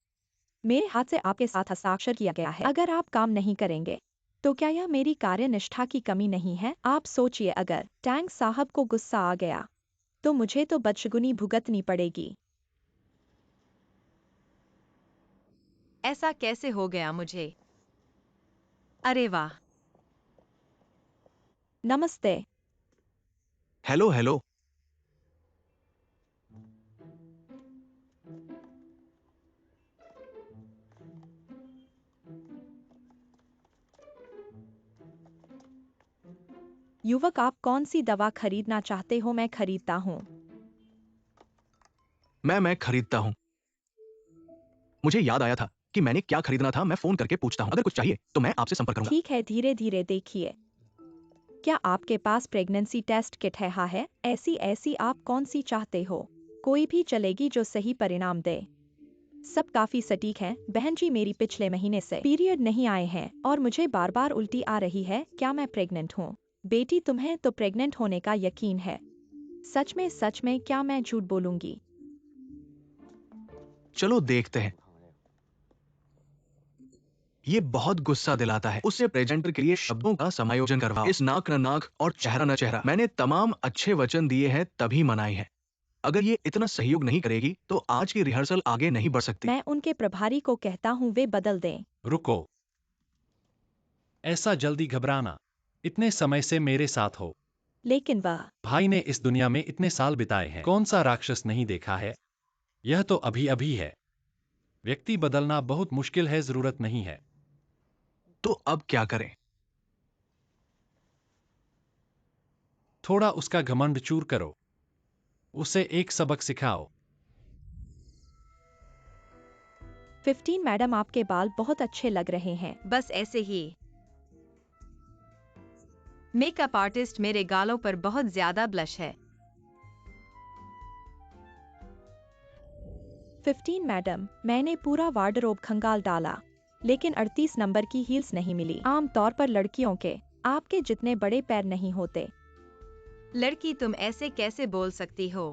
मेरे हाथ से आपके साथ हस्ताक्षर किया गया है। अगर आप काम नहीं करेंगे तो क्या यह मेरी कार्यनिष्ठा की कमी नहीं है? आप सोचिए, अगर टैंक साहब को गुस्सा आ गया तो मुझे तो बदशगुनी भुगतनी पड़ेगी। ऐसा कैसे हो गया मुझे? अरे वाह! नमस्ते। Hello hello. युवक, आप कौन सी दवा खरीदना चाहते हो? मैं खरीदता हूँ। मैं खरीदता हूँ। मुझे याद आया था कि मैंने क्या खरीदना था। मैं फोन करके पूछता हूँ। अगर कुछ चाहिए तो मैं आपसे संपर्क करूंगा। ठीक है, धीरे धीरे देखिए। क्या आपके पास प्रेगनेंसी टेस्ट किट है? हाँ है। ऐसी आप कौन सी चाहते हो? कोई भी चलेगी जो सही परिणाम दे। सब काफी सटीक हैं। बहन जी, मेरी पिछले महीने से पीरियड नहीं आए हैं और मुझे बार बार उल्टी आ रही है। क्या मैं प्रेग्नेंट हूँ? बेटी, तुम्हें तो प्रेग्नेंट होने का यकीन है? सच में क्या मैं झूठ बोलूंगी? चलो देखते हैं। ये बहुत गुस्सा दिलाता है। उससे प्रेजेंटर के लिए शब्दों का समायोजन करवाओ। इस नाक न नाक और चेहरा न चेहरा। मैंने तमाम अच्छे वचन दिए हैं तभी मनाई है। अगर ये इतना सहयोग नहीं करेगी तो आज की रिहर्सल आगे नहीं बढ़ सकती। मैं उनके प्रभारी को कहता हूँ वे बदल दें। रुको, ऐसा जल्दी घबराना। इतने समय से मेरे साथ हो। लेकिन वह भाई ने इस दुनिया में इतने साल बिताए हैं, कौन सा राक्षस नहीं देखा है? यह तो अभी अभी है। व्यक्ति बदलना बहुत मुश्किल है, जरूरत नहीं है। तो अब क्या करें? थोड़ा उसका घमंड चूर करो। उसे एक सबक सिखाओ। 15 मैडम, आपके बाल बहुत अच्छे लग रहे हैं। बस ऐसे ही। मेकअप आर्टिस्ट, मेरे गालों पर बहुत ज्यादा ब्लश है। 15 मैडम, मैंने पूरा वार्डरोब खंगाल डाला लेकिन 38 नंबर की हील्स नहीं मिली। आमतौर पर लड़कियों के आपके जितने बड़े पैर नहीं होते। लड़की, तुम ऐसे कैसे बोल सकती हो?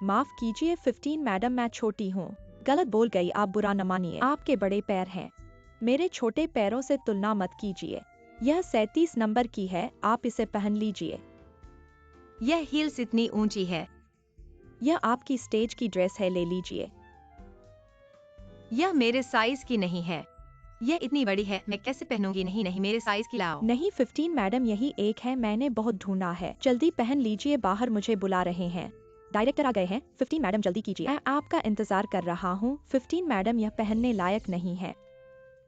माफ कीजिए 15 मैडम, मैं छोटी हूँ। गलत बोल गई, आप बुरा न मानिए। आपके बड़े पैर हैं, मेरे छोटे पैरों से तुलना मत कीजिए। यह 37 नंबर की है, आप इसे पहन लीजिए। यह हील्स इतनी ऊंची है। यह आपकी स्टेज की ड्रेस है, ले लीजिए। यह मेरे साइज की नहीं है। यह इतनी बड़ी है, मैं कैसे पहनूंगी? नहीं नहीं, मेरे साइज की लाओ। नहीं 15 मैडम, यही एक है, मैंने बहुत ढूंढा है। जल्दी पहन लीजिए, बाहर मुझे बुला रहे हैं। डायरेक्टर आ गए हैं। 15 मैडम जल्दी कीजिए, मैं आपका इंतजार कर रहा हूँ। 15 मैडम, यह पहनने लायक नहीं है।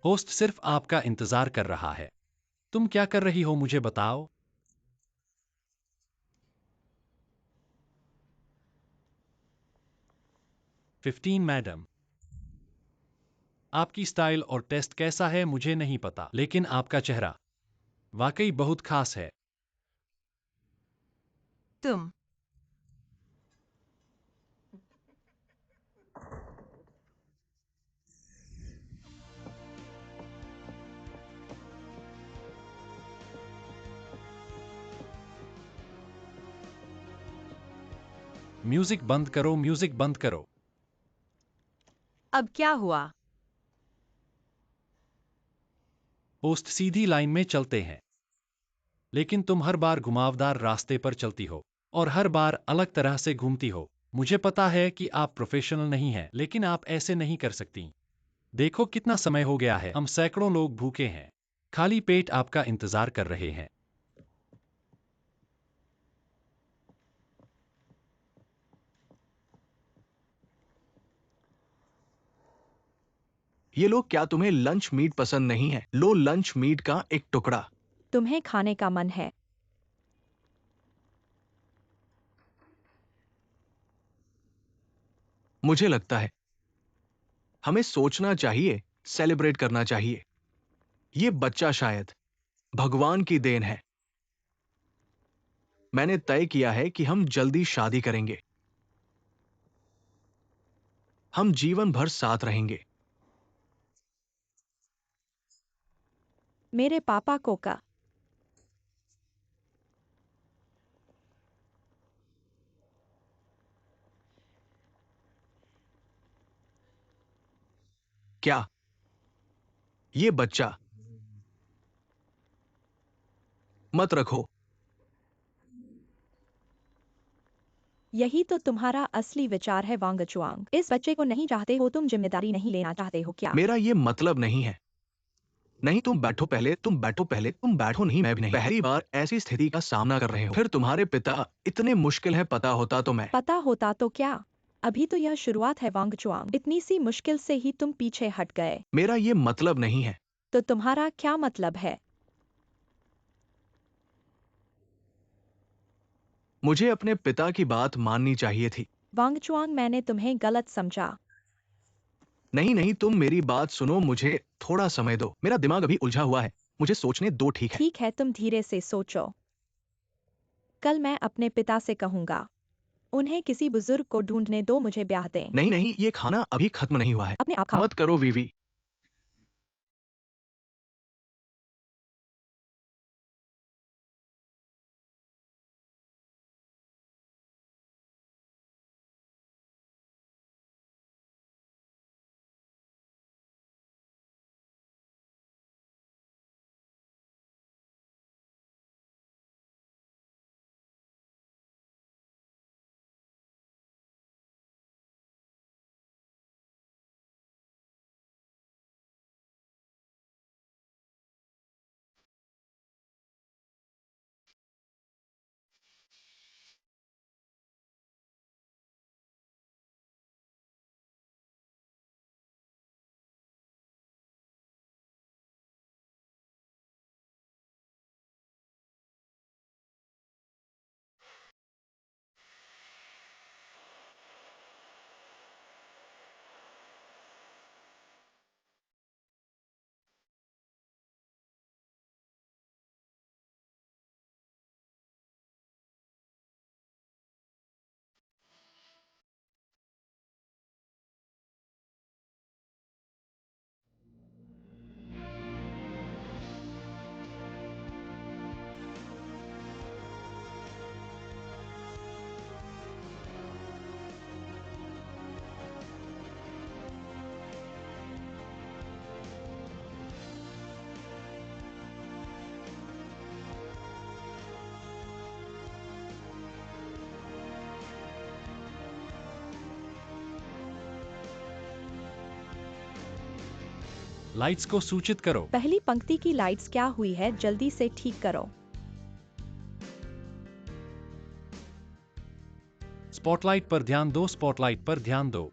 होस्ट सिर्फ आपका इंतजार कर रहा है। तुम क्या कर रही हो, मुझे बताओ। फिफ्टीन मैडम, आपकी स्टाइल और टेस्ट कैसा है मुझे नहीं पता, लेकिन आपका चेहरा वाकई बहुत खास है। तुम म्यूजिक बंद करो, म्यूजिक बंद करो। अब क्या हुआ? होस्ट सीधी लाइन में चलते हैं, लेकिन तुम हर बार घुमावदार रास्ते पर चलती हो और हर बार अलग तरह से घूमती हो। मुझे पता है कि आप प्रोफेशनल नहीं हैं, लेकिन आप ऐसे नहीं कर सकती। देखो कितना समय हो गया है, हम सैकड़ों लोग भूखे हैं, खाली पेट आपका इंतजार कर रहे हैं। ये लोग, क्या तुम्हें लंच मीट पसंद नहीं है? लो लंच मीट का एक टुकड़ा। तुम्हें खाने का मन है? मुझे लगता है हमें सोचना चाहिए, सेलिब्रेट करना चाहिए। ये बच्चा शायद भगवान की देन है। मैंने तय किया है कि हम जल्दी शादी करेंगे। हम जीवन भर साथ रहेंगे। मेरे पापा को का क्या ये बच्चा मत रखो। यही तो तुम्हारा असली विचार है वांग चुआंग। इस बच्चे को नहीं चाहते हो, तुम जिम्मेदारी नहीं लेना चाहते हो क्या? मेरा ये मतलब नहीं है। नहीं, तुम बैठो पहले, तुम बैठो पहले, तुम बैठो नहीं, मैं भी नहीं। पहली बार ऐसी स्थिति का सामना कर रहे हो, फिर तुम्हारे पिता इतने मुश्किल है, पता होता तो मैं। पता होता तो क्या? अभी तो यह शुरुआत है वांग चुआंग। इतनी सी मुश्किल से ही तुम पीछे हट गए। मेरा ये मतलब नहीं है। तो तुम्हारा क्या मतलब है? मुझे अपने पिता की बात माननी चाहिए थी। वांग चुआंग, मैंने तुम्हें गलत समझा। नहीं नहीं, तुम मेरी बात सुनो, मुझे थोड़ा समय दो, मेरा दिमाग अभी उलझा हुआ है, मुझे सोचने दो, ठीक है? ठीक है, तुम धीरे से सोचो। कल मैं अपने पिता से कहूंगा, उन्हें किसी बुजुर्ग को ढूंढने दो, मुझे ब्याह दें। नहीं नहीं, ये खाना अभी खत्म नहीं हुआ है। अपने आप खाओ। मत करो वीवी। लाइट्स को सूचित करो। पहली पंक्ति की लाइट्स क्या हुई है, जल्दी से ठीक करो। स्पॉटलाइट पर ध्यान दो, स्पॉटलाइट पर ध्यान दो।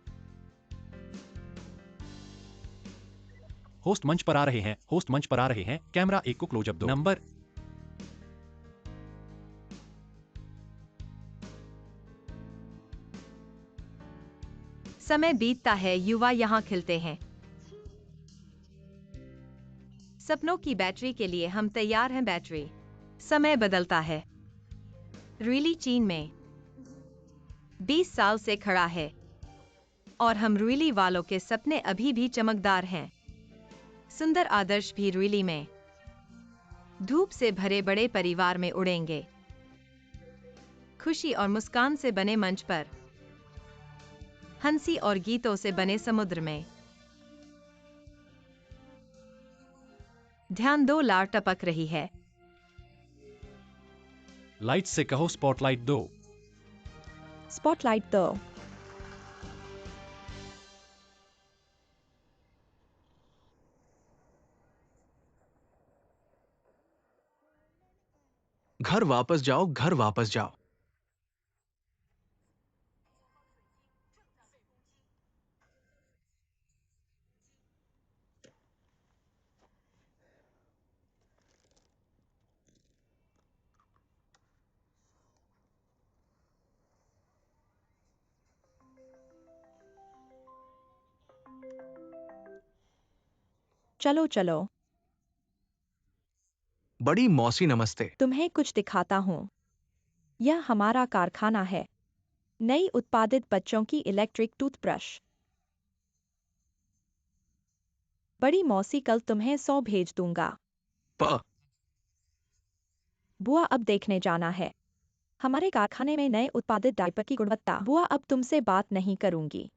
होस्ट मंच पर आ रहे हैं, होस्ट मंच पर आ रहे हैं। कैमरा 1 को क्लोजअप दो। नंबर समय बीतता है, युवा यहाँ खिलते हैं। सपनों की बैटरी के लिए हम तैयार हैं, बैटरी। समय बदलता है। रूली चीन में 20 साल से खड़ा है और हम रूली वालों के सपने अभी भी चमकदार हैं। सुंदर आदर्श भी रूली में धूप से भरे बड़े परिवार में उड़ेंगे। खुशी और मुस्कान से बने मंच पर, हंसी और गीतों से बने समुद्र में। ध्यान दो, लार टपक रही है। लाइट से कहो स्पॉटलाइट दो। स्पॉटलाइट दो। घर वापस जाओ, घर वापस जाओ। चलो चलो, बड़ी मौसी, नमस्ते। तुम्हें कुछ दिखाता हूँ। यह हमारा कारखाना है। नई उत्पादित बच्चों की इलेक्ट्रिक टूथब्रश। बड़ी मौसी, कल तुम्हें 100 भेज दूंगा। प बुआ, अब देखने जाना है हमारे कारखाने में नए उत्पादित डायपर की गुणवत्ता। बुआ, अब तुमसे बात नहीं करूंगी।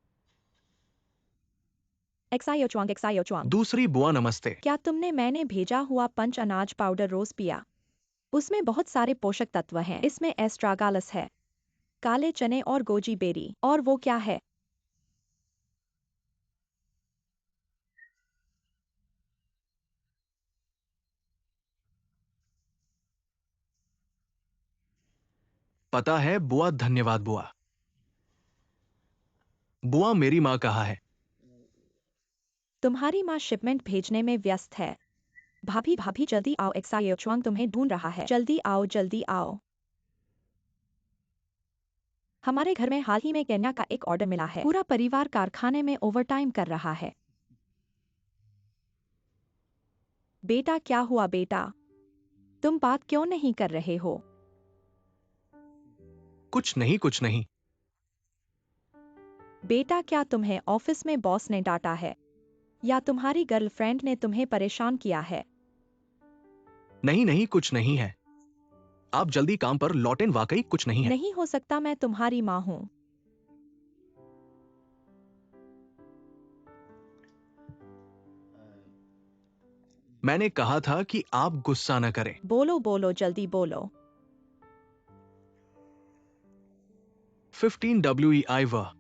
एक्सायो चुआंग, एक्सायो चुआंग। दूसरी बुआ, नमस्ते। क्या तुमने मैंने भेजा हुआ पंच अनाज पाउडर रोज पिया? उसमें बहुत सारे पोषक तत्व हैं। इसमें एस्ट्रागालस है, काले चने और गोजी बेरी। और वो क्या है? पता है बुआ, धन्यवाद बुआ। बुआ, मेरी माँ कहाँ है? तुम्हारी माँ शिपमेंट भेजने में व्यस्त है। भाभी भाभी जल्दी आओ, एक्सायो चुआंग तुम्हें ढूंढ रहा है। जल्दी आओ, जल्दी आओ। हमारे घर में हाल ही में केन्या का एक ऑर्डर मिला है। पूरा परिवार कारखाने में ओवरटाइम कर रहा है। बेटा, क्या हुआ बेटा? तुम बात क्यों नहीं कर रहे हो? कुछ नहीं, कुछ नहीं। बेटा, क्या तुम्हें ऑफिस में बॉस ने डांटा है या तुम्हारी गर्लफ्रेंड ने तुम्हें परेशान किया है? नहीं नहीं, कुछ नहीं है। आप जल्दी काम पर लौटें, वाकई कुछ नहीं है। नहीं हो सकता, मैं तुम्हारी माँ हूँ। मैंने कहा था कि आप गुस्सा न करें। बोलो बोलो, जल्दी बोलो। 15 WEI वह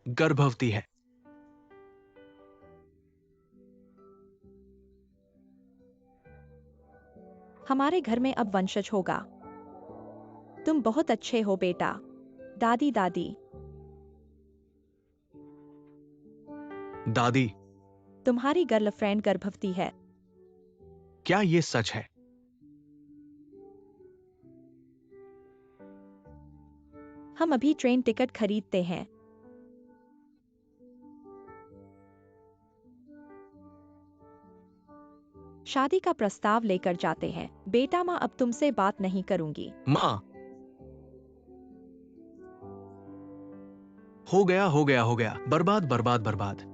गर्भवती है। हमारे घर में अब वंशज होगा। तुम बहुत अच्छे हो बेटा। दादी दादी, दादी, तुम्हारी गर्लफ्रेंड गर्भवती है। क्या ये सच है? हम अभी ट्रेन टिकट खरीदते हैं। शादी का प्रस्ताव लेकर जाते हैं। बेटा, माँ अब तुमसे बात नहीं करूंगी। माँ, हो गया हो गया हो गया, बर्बाद बर्बाद बर्बाद।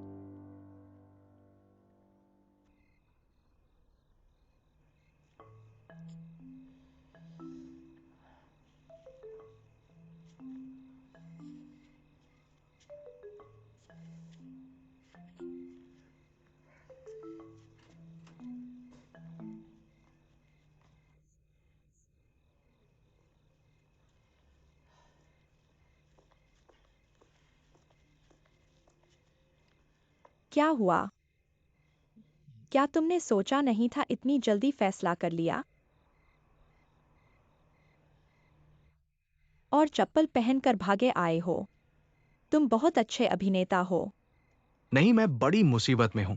क्या हुआ? क्या तुमने सोचा नहीं था इतनी जल्दी फैसला कर लिया? और चप्पल पहनकर भागे आए हो। तुम बहुत अच्छे अभिनेता हो। नहीं, मैं बड़ी मुसीबत में हूं।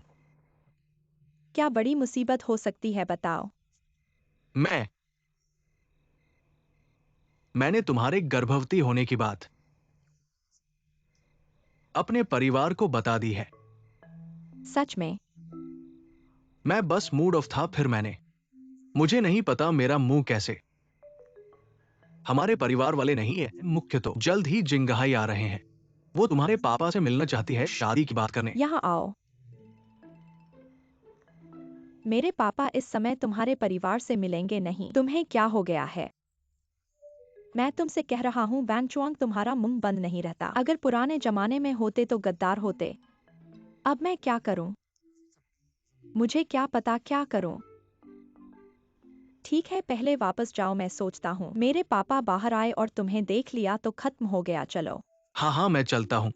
क्या बड़ी मुसीबत हो सकती है, बताओ। मैंने तुम्हारे गर्भवती होने की बात अपने परिवार को बता दी है। सच में? मैं बस मूड ऑफ था, फिर मुझे नहीं पता मेरा मुंह कैसे। हमारे परिवार वाले नहीं है मुख्य, तो जल्द ही जिंगहाई आ रहे हैं। वो तुम्हारे पापा से मिलना चाहती है, शादी की बात करने। यहाँ आओ। मेरे पापा इस समय तुम्हारे परिवार से मिलेंगे नहीं। तुम्हें क्या हो गया है? मैं तुमसे कह रहा हूँ, वैन चुआंग, तुम्हारा मुंह बंद नहीं रहता। अगर पुराने जमाने में होते तो गद्दार होते। अब मैं क्या करूं? मुझे क्या पता क्या करूं। ठीक है, पहले वापस जाओ, मैं सोचता हूँ। मेरे पापा बाहर आए और तुम्हें देख लिया तो खत्म हो गया। चलो। हाँ हाँ, मैं चलता हूं।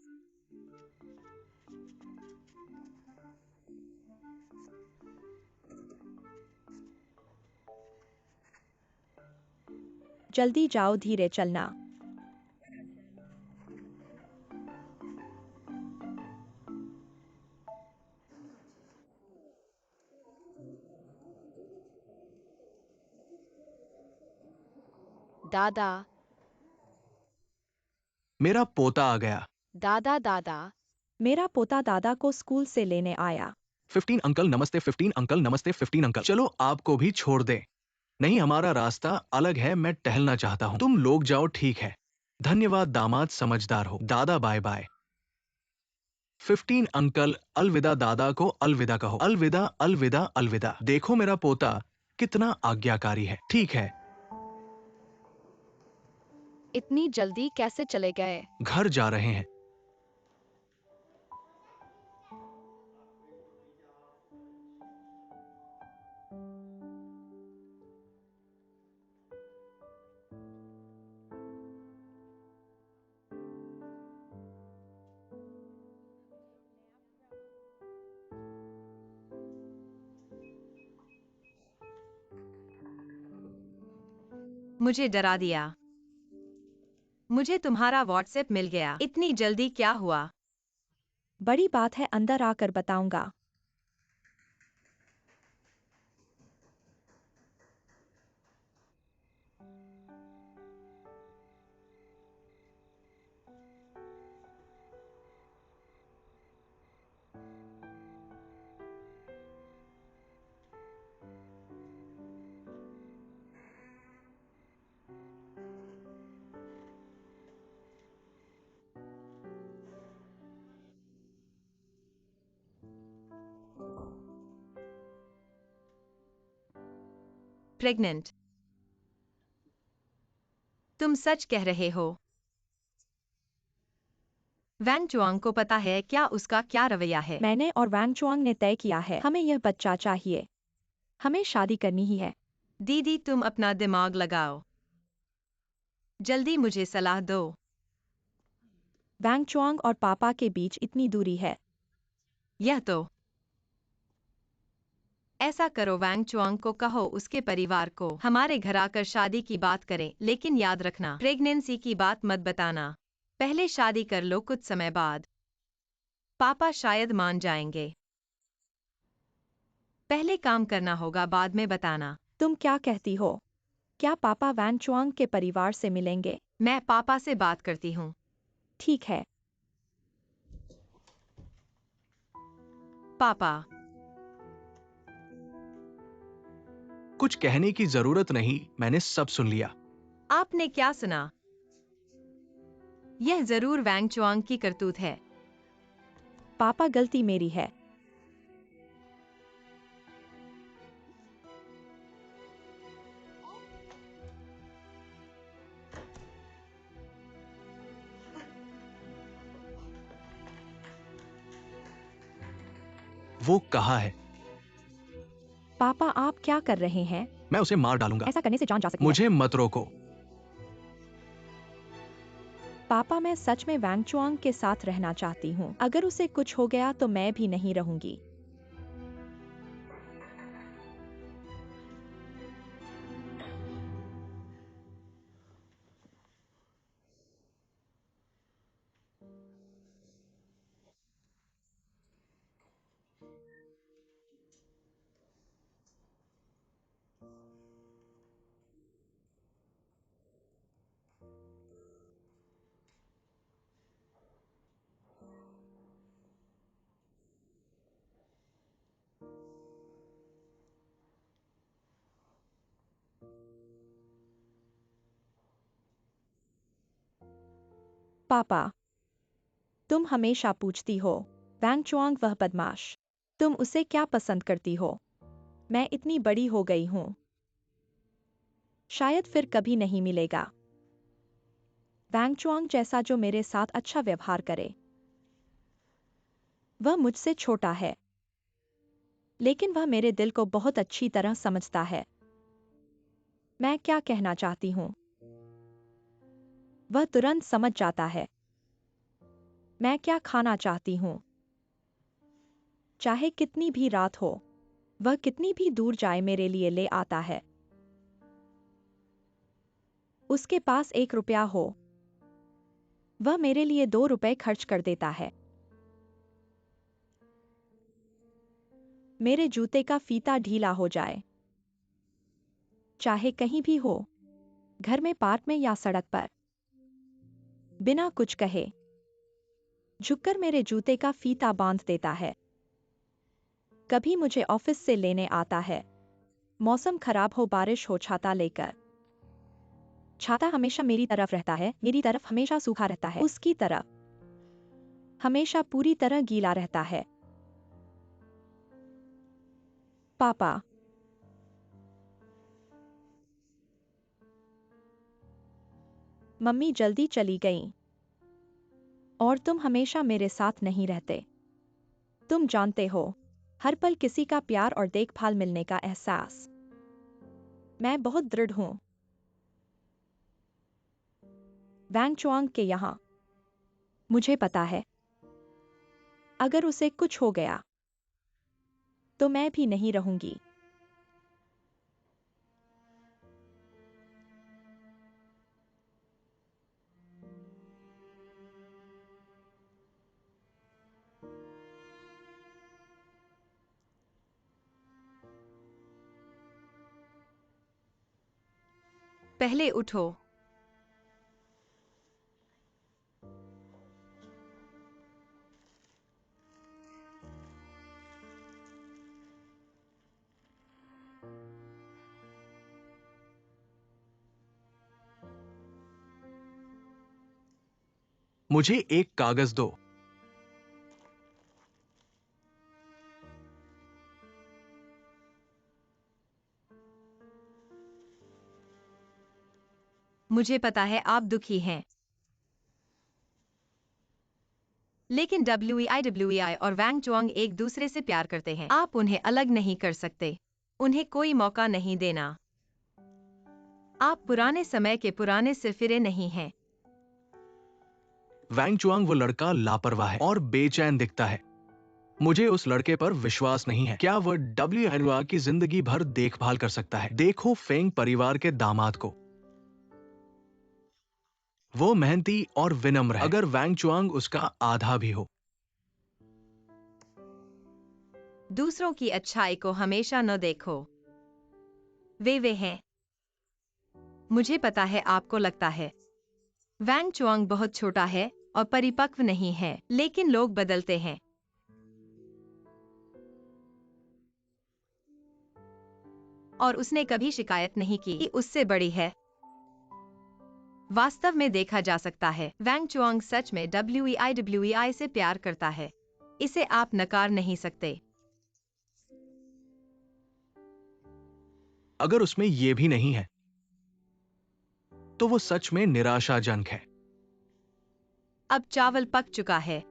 जल्दी जाओ, धीरे चलना। दादा, मेरा पोता आ गया। दादा, दादा। मेरा पोता दादा को स्कूल से लेने आया। 15 अंकल नमस्ते, 15 अंकल नमस्ते, 15 अंकल। चलो आपको भी छोड़ दे। नहीं, हमारा रास्ता अलग है, मैं टहलना चाहता हूं। तुम लोग जाओ, ठीक है। धन्यवाद दामाद, समझदार हो। दादा बाय बाय। 15 अंकल, अलविदा। दादा को अलविदा कहो। अलविदा अलविदा अलविदा। देखो मेरा पोता कितना आज्ञाकारी है। ठीक है, इतनी जल्दी कैसे चले गए? घर जा रहे हैं। मुझे डरा दिया। मुझे तुम्हारा व्हाट्सएप मिल गया। इतनी जल्दी क्या हुआ? बड़ी बात है, अंदर आकर बताऊंगा। प्रेग्नेंट? तुम सच कह रहे हो? वैन चुआंग को पता है क्या उसका क्या रवैया है? मैंने और वैंग चुआंग ने तय किया है, हमें यह बच्चा चाहिए। हमें शादी करनी ही है। दीदी तुम अपना दिमाग लगाओ। जल्दी मुझे सलाह दो। वैंग चुआंग और पापा के बीच इतनी दूरी है। यह तो। ऐसा करो, वैंग चुआंग को कहो उसके परिवार को हमारे घर आकर शादी की बात करें, लेकिन याद रखना प्रेगनेंसी की बात मत बताना। पहले शादी कर लो, कुछ समय बाद पापा शायद मान जाएंगे। पहले काम करना होगा, बाद में बताना। तुम क्या कहती हो? क्या पापा वैंग चुआंग के परिवार से मिलेंगे? मैं पापा से बात करती हूँ। ठीक है। पापा। कुछ कहने की जरूरत नहीं, मैंने सब सुन लिया। आपने क्या सुना? यह जरूर वैंग चुआंग की करतूत है। पापा, गलती मेरी है। वो कहाँ है? पापा, आप क्या कर रहे हैं? मैं उसे मार डालूंगा। ऐसा करने से जान जा सकती है। मुझे मत रोको। पापा, मैं सच में वैंग चुआंग के साथ रहना चाहती हूँ। अगर उसे कुछ हो गया तो मैं भी नहीं रहूंगी। पापा, तुम हमेशा पूछती हो, वैंग चुआंग वह बदमाश, तुम उसे क्या पसंद करती हो? मैं इतनी बड़ी हो गई हूँ। शायद फिर कभी नहीं मिलेगा वैंग चुआंग जैसा जो मेरे साथ अच्छा व्यवहार करे। वह मुझसे छोटा है, लेकिन वह मेरे दिल को बहुत अच्छी तरह समझता है। मैं क्या कहना चाहती हूँ वह तुरंत समझ जाता है। मैं क्या खाना चाहती हूँ, चाहे कितनी भी रात हो, वह कितनी भी दूर जाए मेरे लिए ले आता है। उसके पास 1 रुपया हो, वह मेरे लिए 2 रुपए खर्च कर देता है। मेरे जूते का फीता ढीला हो जाए, चाहे कहीं भी हो, घर में, पार्क में या सड़क पर, बिना कुछ कहे झुककर मेरे जूते का फीता बांध देता है। कभी मुझे ऑफिस से लेने आता है, मौसम खराब हो, बारिश हो, छाता लेकर। छाता हमेशा मेरी तरफ रहता है, मेरी तरफ हमेशा सूखा रहता है, उसकी तरफ हमेशा पूरी तरह गीला रहता है। पापा, मम्मी जल्दी चली गईं और तुम हमेशा मेरे साथ नहीं रहते। तुम जानते हो, हर पल किसी का प्यार और देखभाल मिलने का एहसास। मैं बहुत दृढ़ हूं वैंग चुआंग के यहां। मुझे पता है, अगर उसे कुछ हो गया तो मैं भी नहीं रहूंगी। पहले उठो। मुझे एक कागज दो। मुझे पता है आप दुखी हैं, लेकिन WEI और वैंग चुआंग एक दूसरे से प्यार करते हैं। आप उन्हें अलग नहीं कर सकते। उन्हें कोई मौका नहीं देना। आप पुराने समय के पुराने सिरफिरे नहीं हैं। वैंग चुआंग वो लड़का लापरवाह है और बेचैन दिखता है। मुझे उस लड़के पर विश्वास नहीं है। क्या वह WEI की जिंदगी भर देखभाल कर सकता है? देखो फेंग परिवार के दामाद को। वो मेहनती और विनम्र है, अगर वैंग चुआंग उसका आधा भी हो। दूसरों की अच्छाई को हमेशा न देखो। वे हैं। मुझे पता है आपको लगता है वैंग चुआंग बहुत छोटा है और परिपक्व नहीं है, लेकिन लोग बदलते हैं। और उसने कभी शिकायत नहीं की कि उससे बड़ी है। वास्तव में देखा जा सकता है वैंग चुआंग सच में WEI से प्यार करता है। इसे आप नकार नहीं सकते। अगर उसमें यह भी नहीं है तो वो सच में निराशाजनक है। अब चावल पक चुका है।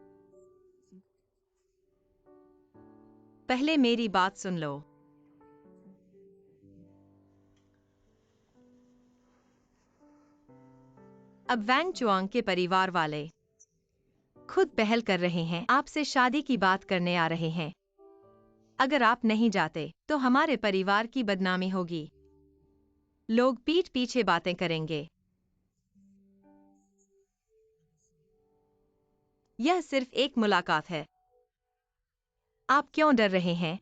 पहले मेरी बात सुन लो। अब वैंग चुआंग के परिवार वाले खुद पहल कर रहे हैं, आपसे शादी की बात करने आ रहे हैं। अगर आप नहीं जाते तो हमारे परिवार की बदनामी होगी। लोग पीठ पीछे बातें करेंगे। यह सिर्फ एक मुलाकात है। आप क्यों डर रहे हैं?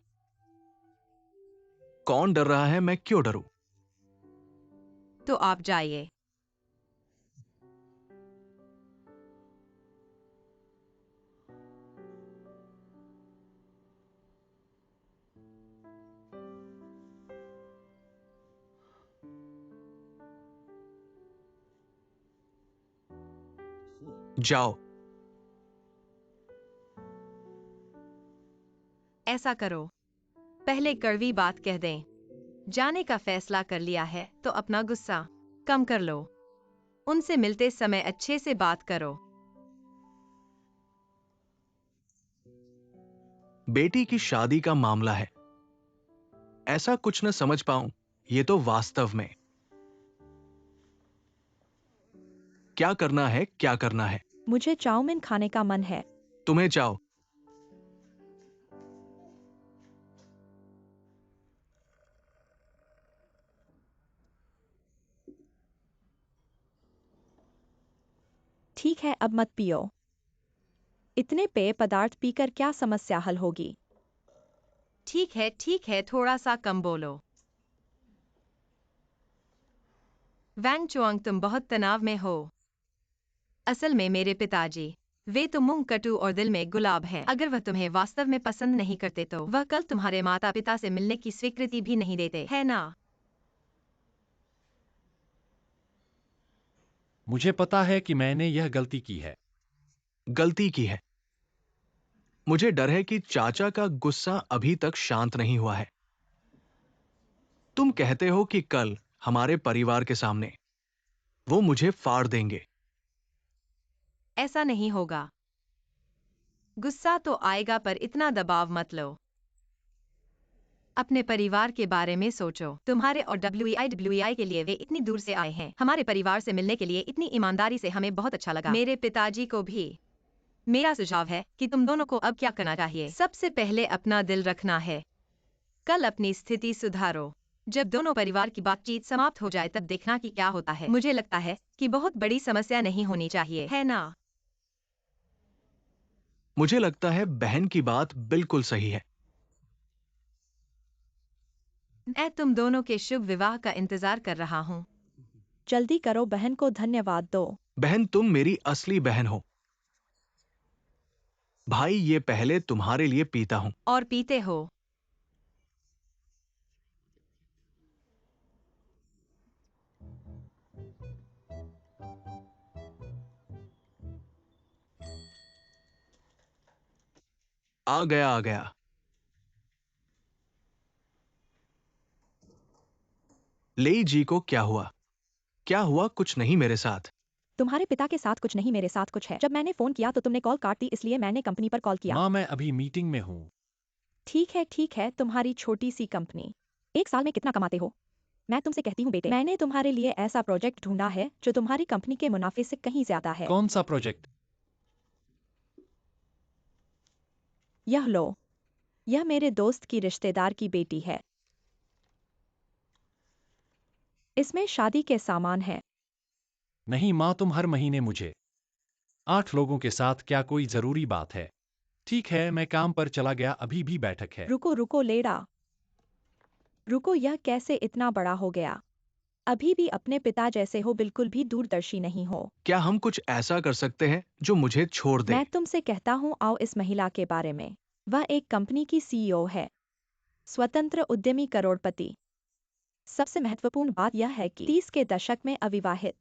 कौन डर रहा है? मैं क्यों डरूं? तो आप जाइए। जाओ। ऐसा करो। पहले कड़वी बात कह दें। जाने का फैसला कर लिया है तो अपना गुस्सा कम कर लो। उनसे मिलते समय अच्छे से बात करो। बेटी की शादी का मामला है। ऐसा कुछ न समझ पाऊं, ये तो वास्तव में। क्या करना है, क्या करना है? मुझे चाउमीन खाने का मन है। तुम्हें जाओ। ठीक है, अब मत पियो। इतने पेय पदार्थ पीकर क्या समस्या हल होगी? ठीक है, थोड़ा सा कम बोलो। वैंग चुआंग, तुम बहुत तनाव में हो। असल में मेरे पिताजी, वे तो मुंह कटु और दिल में गुलाब हैं। अगर वह तुम्हें वास्तव में पसंद नहीं करते तो वह कल तुम्हारे माता पिता से मिलने की स्वीकृति भी नहीं देते, है ना? मुझे पता है कि मैंने यह गलती की है। गलती की है। मुझे डर है कि चाचा का गुस्सा अभी तक शांत नहीं हुआ है। तुम कहते हो कि कल हमारे परिवार के सामने वो मुझे फाड़ देंगे। ऐसा नहीं होगा। गुस्सा तो आएगा, पर इतना दबाव मत लो। अपने परिवार के बारे में सोचो। तुम्हारे और WEI के लिए वे इतनी दूर से आए हैं। हमारे परिवार से मिलने के लिए इतनी ईमानदारी से हमें बहुत अच्छा लगा। मेरे पिताजी को भी। मेरा सुझाव है कि तुम दोनों को अब क्या करना चाहिए। सबसे पहले अपना दिल रखना है। कल अपनी स्थिति सुधारो। जब दोनों परिवार की बातचीत समाप्त हो जाए तब देखना कि क्या होता है। मुझे लगता है कि बहुत बड़ी समस्या नहीं होनी चाहिए, है ना? मुझे लगता है बहन की बात बिल्कुल सही है। मैं तुम दोनों के शुभ विवाह का इंतजार कर रहा हूँ। जल्दी करो, बहन को धन्यवाद दो। बहन, तुम मेरी असली बहन हो। भाई, ये पहले तुम्हारे लिए पीता हूं। और पीते हो। आ गया, आ गया। लेई जी को क्या हुआ? क्या हुआ? कुछ नहीं मेरे साथ। तुम्हारे पिता के साथ कुछ नहीं, मेरे साथ कुछ है। जब मैंने फोन किया तो तुमने कॉल काट दी, इसलिए मैंने कंपनी पर कॉल किया। माँ, मैं अभी मीटिंग में हूँ। ठीक है, तुम्हारी छोटी सी कंपनी। एक साल में कितना कमाते हो? मैं तुमसे कहती हूँ बेटे, मैंने तुम्हारे लिए ऐसा प्रोजेक्ट ढूंढा है जो तुम्हारी कंपनी के मुनाफे से कहीं ज्यादा है। कौन सा प्रोजेक्ट? यह लो, यह मेरे दोस्त की रिश्तेदार की बेटी है। इसमें शादी के सामान हैं। नहीं माँ, तुम हर महीने मुझे 8 लोगों के साथ, क्या कोई जरूरी बात है? ठीक है, मैं काम पर चला गया, अभी भी बैठक है। रुको रुको लेडा, रुको, यह कैसे इतना बड़ा हो गया? अभी भी अपने पिता जैसे हो, बिल्कुल भी दूरदर्शी नहीं हो। क्या हम कुछ ऐसा कर सकते हैं जो मुझे छोड़ दे? मैं तुमसे कहता हूँ, आओ इस महिला के बारे में। वह एक कंपनी की सीईओ है, स्वतंत्र उद्यमी, करोड़पति। सबसे महत्वपूर्ण बात यह है कि 30 के दशक में अविवाहित।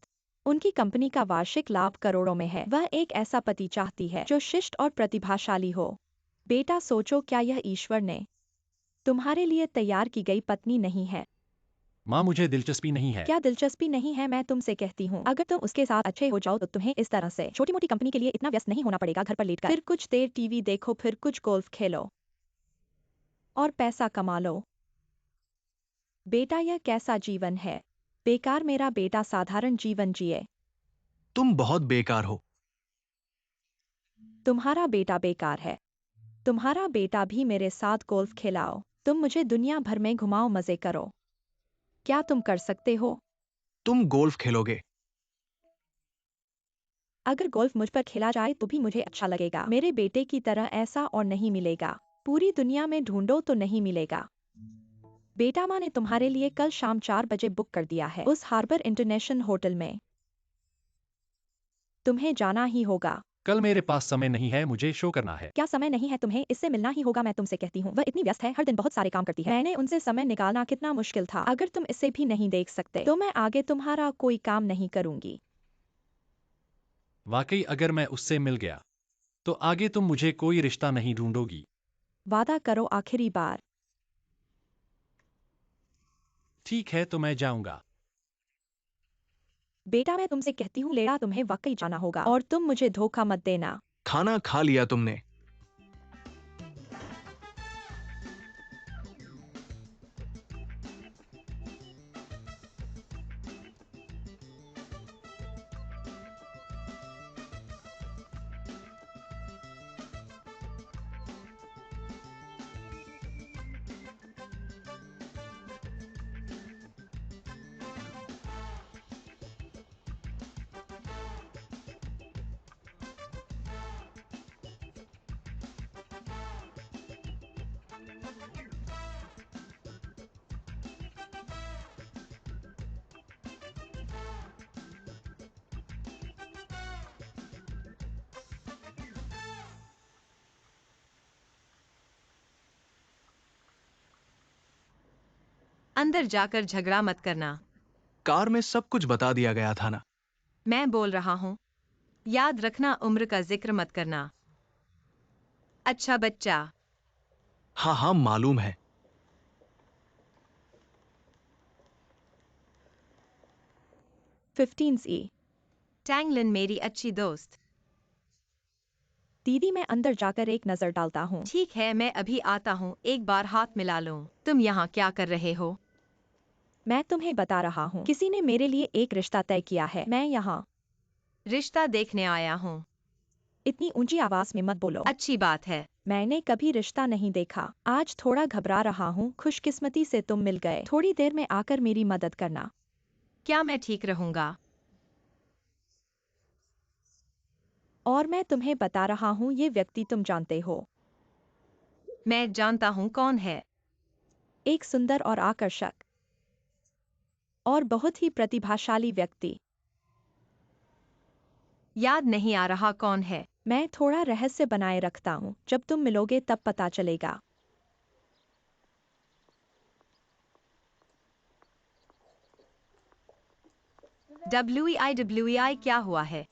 उनकी कंपनी का वार्षिक लाभ करोड़ों में है। वह एक ऐसा पति चाहती है जो शिष्ट और प्रतिभाशाली हो। बेटा सोचो, क्या यह ईश्वर ने तुम्हारे लिए तैयार की गई पत्नी नहीं है? माँ, मुझे दिलचस्पी नहीं है। क्या दिलचस्पी नहीं है? मैं तुमसे कहती हूँ, अगर तुम उसके साथ अच्छे हो जाओ तो तुम्हें इस तरह से छोटी मोटी कंपनी के लिए इतना व्यस्त नहीं होना पड़ेगा। घर पर लेटकर फिर कुछ देर टीवी देखो, फिर कुछ गोल्फ खेलो और पैसा कमा लो। बेटा, यह कैसा जीवन है? बेकार। मेरा बेटा साधारण जीवन जिए। तुम बहुत बेकार हो। तुम्हारा बेटा बेकार है। तुम्हारा बेटा भी मेरे साथ गोल्फ खिलाओ, तुम मुझे दुनिया भर में घुमाओ, मजे करो। क्या तुम कर सकते हो? तुम गोल्फ खेलोगे? अगर गोल्फ मुझ पर खेला जाए तो भी मुझे अच्छा लगेगा। मेरे बेटे की तरह ऐसा और नहीं मिलेगा। पूरी दुनिया में ढूंढो तो नहीं मिलेगा। बेटा, माँ ने तुम्हारे लिए कल शाम 4 बजे बुक कर दिया है, उस हार्बर इंटरनेशनल होटल में। तुम्हें जाना ही होगा। कल मेरे पास समय नहीं है, मुझे शो करना है। क्या समय नहीं है तुम्हें? इससे मिलना ही होगा। मैं तुमसे कहती हूँ, वह इतनी व्यस्त है, हर दिन बहुत सारे काम करती है। मैंने उनसे समय निकालना कितना मुश्किल था। अगर तुम इसे भी नहीं देख सकते तो मैं आगे तुम्हारा कोई काम नहीं करूंगी। वाकई, अगर मैं उससे मिल गया तो आगे तुम मुझे कोई रिश्ता नहीं ढूंढोगी। वादा करो, आखिरी बार। ठीक है, तो मैं जाऊंगा। बेटा, मैं तुमसे कहती हूँ लेला, तुम्हें वाकई जाना होगा और तुम मुझे धोखा मत देना। खाना खा लिया तुमने? अंदर जाकर झगड़ा मत करना। कार में सब कुछ बता दिया गया था ना? मैं बोल रहा हूँ, याद रखना, उम्र का जिक्र मत करना। अच्छा बच्चा। हाँ हाँ, मालूम है। 15E। टैंगलिन मेरी अच्छी दोस्त। दीदी, मैं अंदर जाकर एक नजर डालता हूँ। ठीक है, मैं अभी आता हूँ, एक बार हाथ मिला लूं। तुम यहाँ क्या कर रहे हो? मैं तुम्हें बता रहा हूँ, किसी ने मेरे लिए एक रिश्ता तय किया है। मैं यहाँ रिश्ता देखने आया हूँ। इतनी ऊंची आवाज में मत बोलो। अच्छी बात है। मैंने कभी रिश्ता नहीं देखा। आज थोड़ा घबरा रहा हूँ। खुशकिस्मती से तुम मिल गए। थोड़ी देर में आकर मेरी मदद करना। क्या मैं ठीक रहूंगा? और मैं तुम्हें बता रहा हूँ, ये व्यक्ति तुम जानते हो। मैं जानता हूँ कौन है। एक सुंदर और आकर्षक और बहुत ही प्रतिभाशाली व्यक्ति। याद नहीं आ रहा कौन है। मैं थोड़ा रहस्य बनाए रखता हूँ, जब तुम मिलोगे तब पता चलेगा। WEI क्या हुआ है?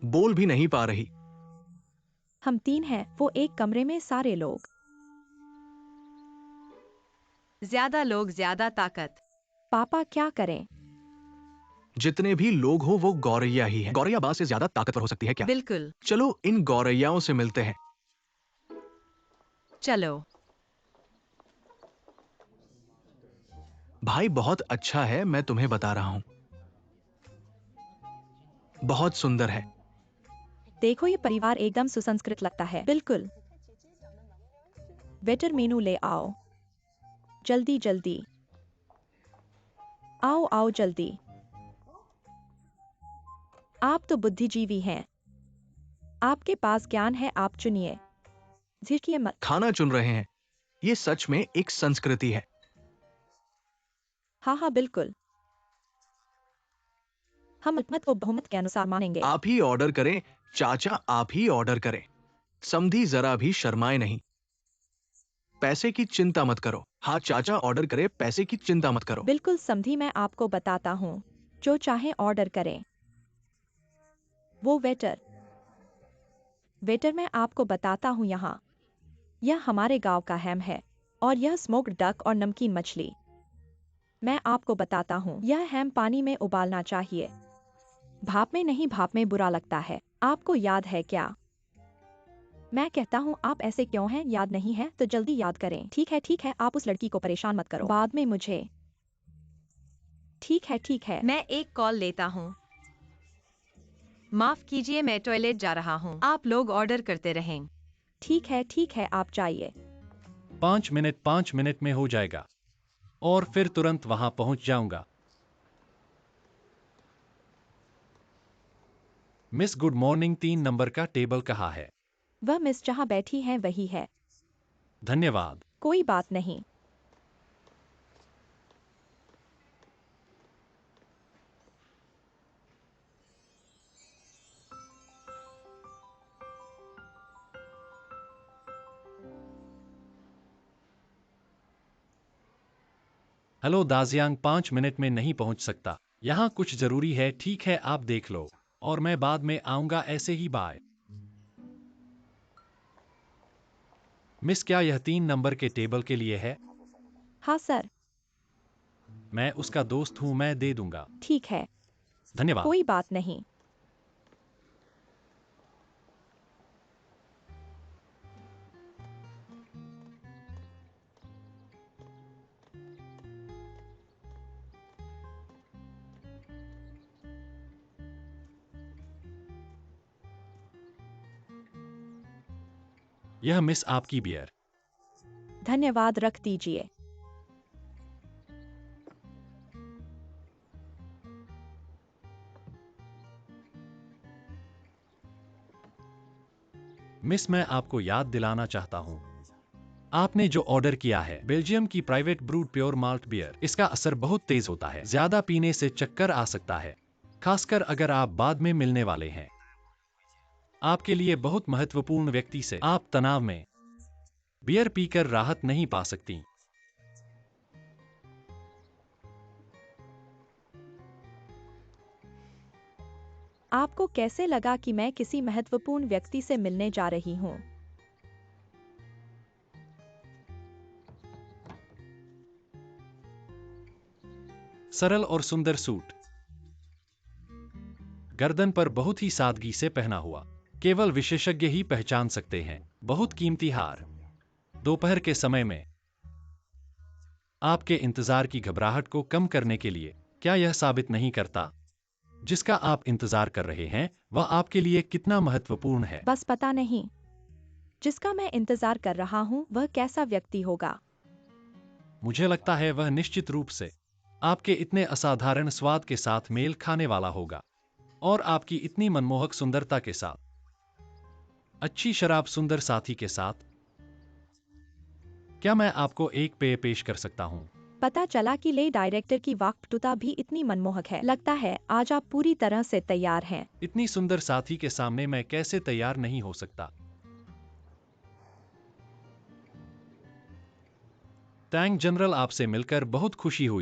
बोल भी नहीं पा रही। हम 3 हैं, वो एक कमरे में सारे लोग। ज्यादा लोग ज्यादा ताकत। पापा क्या करें? जितने भी लोग हो वो गौरैया ही है। गौरैया बाज से ज्यादा ताकतवर हो सकती है क्या? बिल्कुल। चलो इन गौरैयाओं से मिलते हैं। चलो। भाई बहुत अच्छा है, मैं तुम्हें बता रहा हूं। बहुत सुंदर है। देखो ये परिवार एकदम सुसंस्कृत लगता है। बिल्कुल। वेटर मेनू ले आओ। जल्दी जल्दी। आओ आओ जल्दी। आप तो बुद्धिजीवी हैं। आपके पास ज्ञान है, आप चुनिए। झिझकिए मत। खाना चुन रहे हैं। ये सच में एक संस्कृति है। हाँ हाँ बिल्कुल। हम अल्पमत को बहुमत के अनुसार मानेंगे। आप ही ऑर्डर करें चाचा, आप ही ऑर्डर करें। समधी जरा भी शर्माए नहीं। पैसे की चिंता मत करो। हाँ चाचा ऑर्डर करे, पैसे की चिंता मत करो। बिल्कुल समधी, मैं आपको बताता हूँ। जो चाहे ऑर्डर करें। वो वेटर। वेटर मैं आपको बताता हूँ यहाँ। यह हमारे गांव का हैम है। और यह स्मोक्ड डक और नमकीन मछली। मैं आपको बताता हूँ, यह हैम पानी में उबालना चाहिए। भाप में नहीं, भाप में बुरा लगता है। आपको याद है क्या? मैं कहता हूँ आप ऐसे क्यों हैं? याद नहीं है तो जल्दी याद करें। ठीक है, आप उस लड़की को परेशान मत करो, बाद में मुझे। ठीक है। मैं एक कॉल लेता हूँ। माफ कीजिए, मैं टॉयलेट जा रहा हूँ। आप लोग ऑर्डर करते रहें। ठीक है, आप जाइए। 5 मिनट में हो जाएगा और फिर तुरंत वहां पहुंच जाऊंगा। मिस गुड मॉर्निंग, 3 नंबर का टेबल कहाँ है? वह मिस जहाँ बैठी है वही है। धन्यवाद। कोई बात नहीं। हेलो दाजियांग, 5 मिनट में नहीं पहुंच सकता। यहाँ कुछ जरूरी है। ठीक है, आप देख लो और मैं बाद में आऊंगा। ऐसे ही, बाय। मिस, क्या यह 3 नंबर के टेबल के लिए है? हाँ सर। मैं उसका दोस्त हूं, मैं दे दूंगा। ठीक है। धन्यवाद। कोई बात नहीं। यह मिस आपकी बियर। धन्यवाद, रख दीजिए। मिस, मैं आपको याद दिलाना चाहता हूं, आपने जो ऑर्डर किया है बेल्जियम की private brewed pure malt beer, इसका असर बहुत तेज होता है। ज्यादा पीने से चक्कर आ सकता है, खासकर अगर आप बाद में मिलने वाले हैं। आपके लिए बहुत महत्वपूर्ण व्यक्ति से आप तनाव में बियर पीकर राहत नहीं पा सकती। आपको कैसे लगा कि मैं किसी महत्वपूर्ण व्यक्ति से मिलने जा रही हूँ? सरल और सुंदर सूट, गर्दन पर बहुत ही सादगी से पहना हुआ, केवल विशेषज्ञ ही पहचान सकते हैं। बहुत कीमती हार, दोपहर के समय में आपके इंतजार की घबराहट को कम करने के लिए। क्या यह साबित नहीं करता जिसका आप इंतजार कर रहे हैं वह आपके लिए कितना महत्वपूर्ण है? बस पता नहीं जिसका मैं इंतजार कर रहा हूँ वह कैसा व्यक्ति होगा। मुझे लगता है वह निश्चित रूप से आपके इतने असाधारण स्वाद के साथ मेल खाने वाला होगा और आपकी इतनी मनमोहक सुंदरता के साथ, अच्छी शराब, सुंदर साथी के साथ क्या मैं आपको एक पेय पेश कर सकता हूँ? पता चला कि ले डायरेक्टर की वाक्पटुता भी इतनी मनमोहक है। लगता है आज आप पूरी तरह से तैयार हैं। इतनी सुंदर साथी के सामने मैं कैसे तैयार नहीं हो सकता। टैंक जनरल, आपसे मिलकर बहुत खुशी हुई।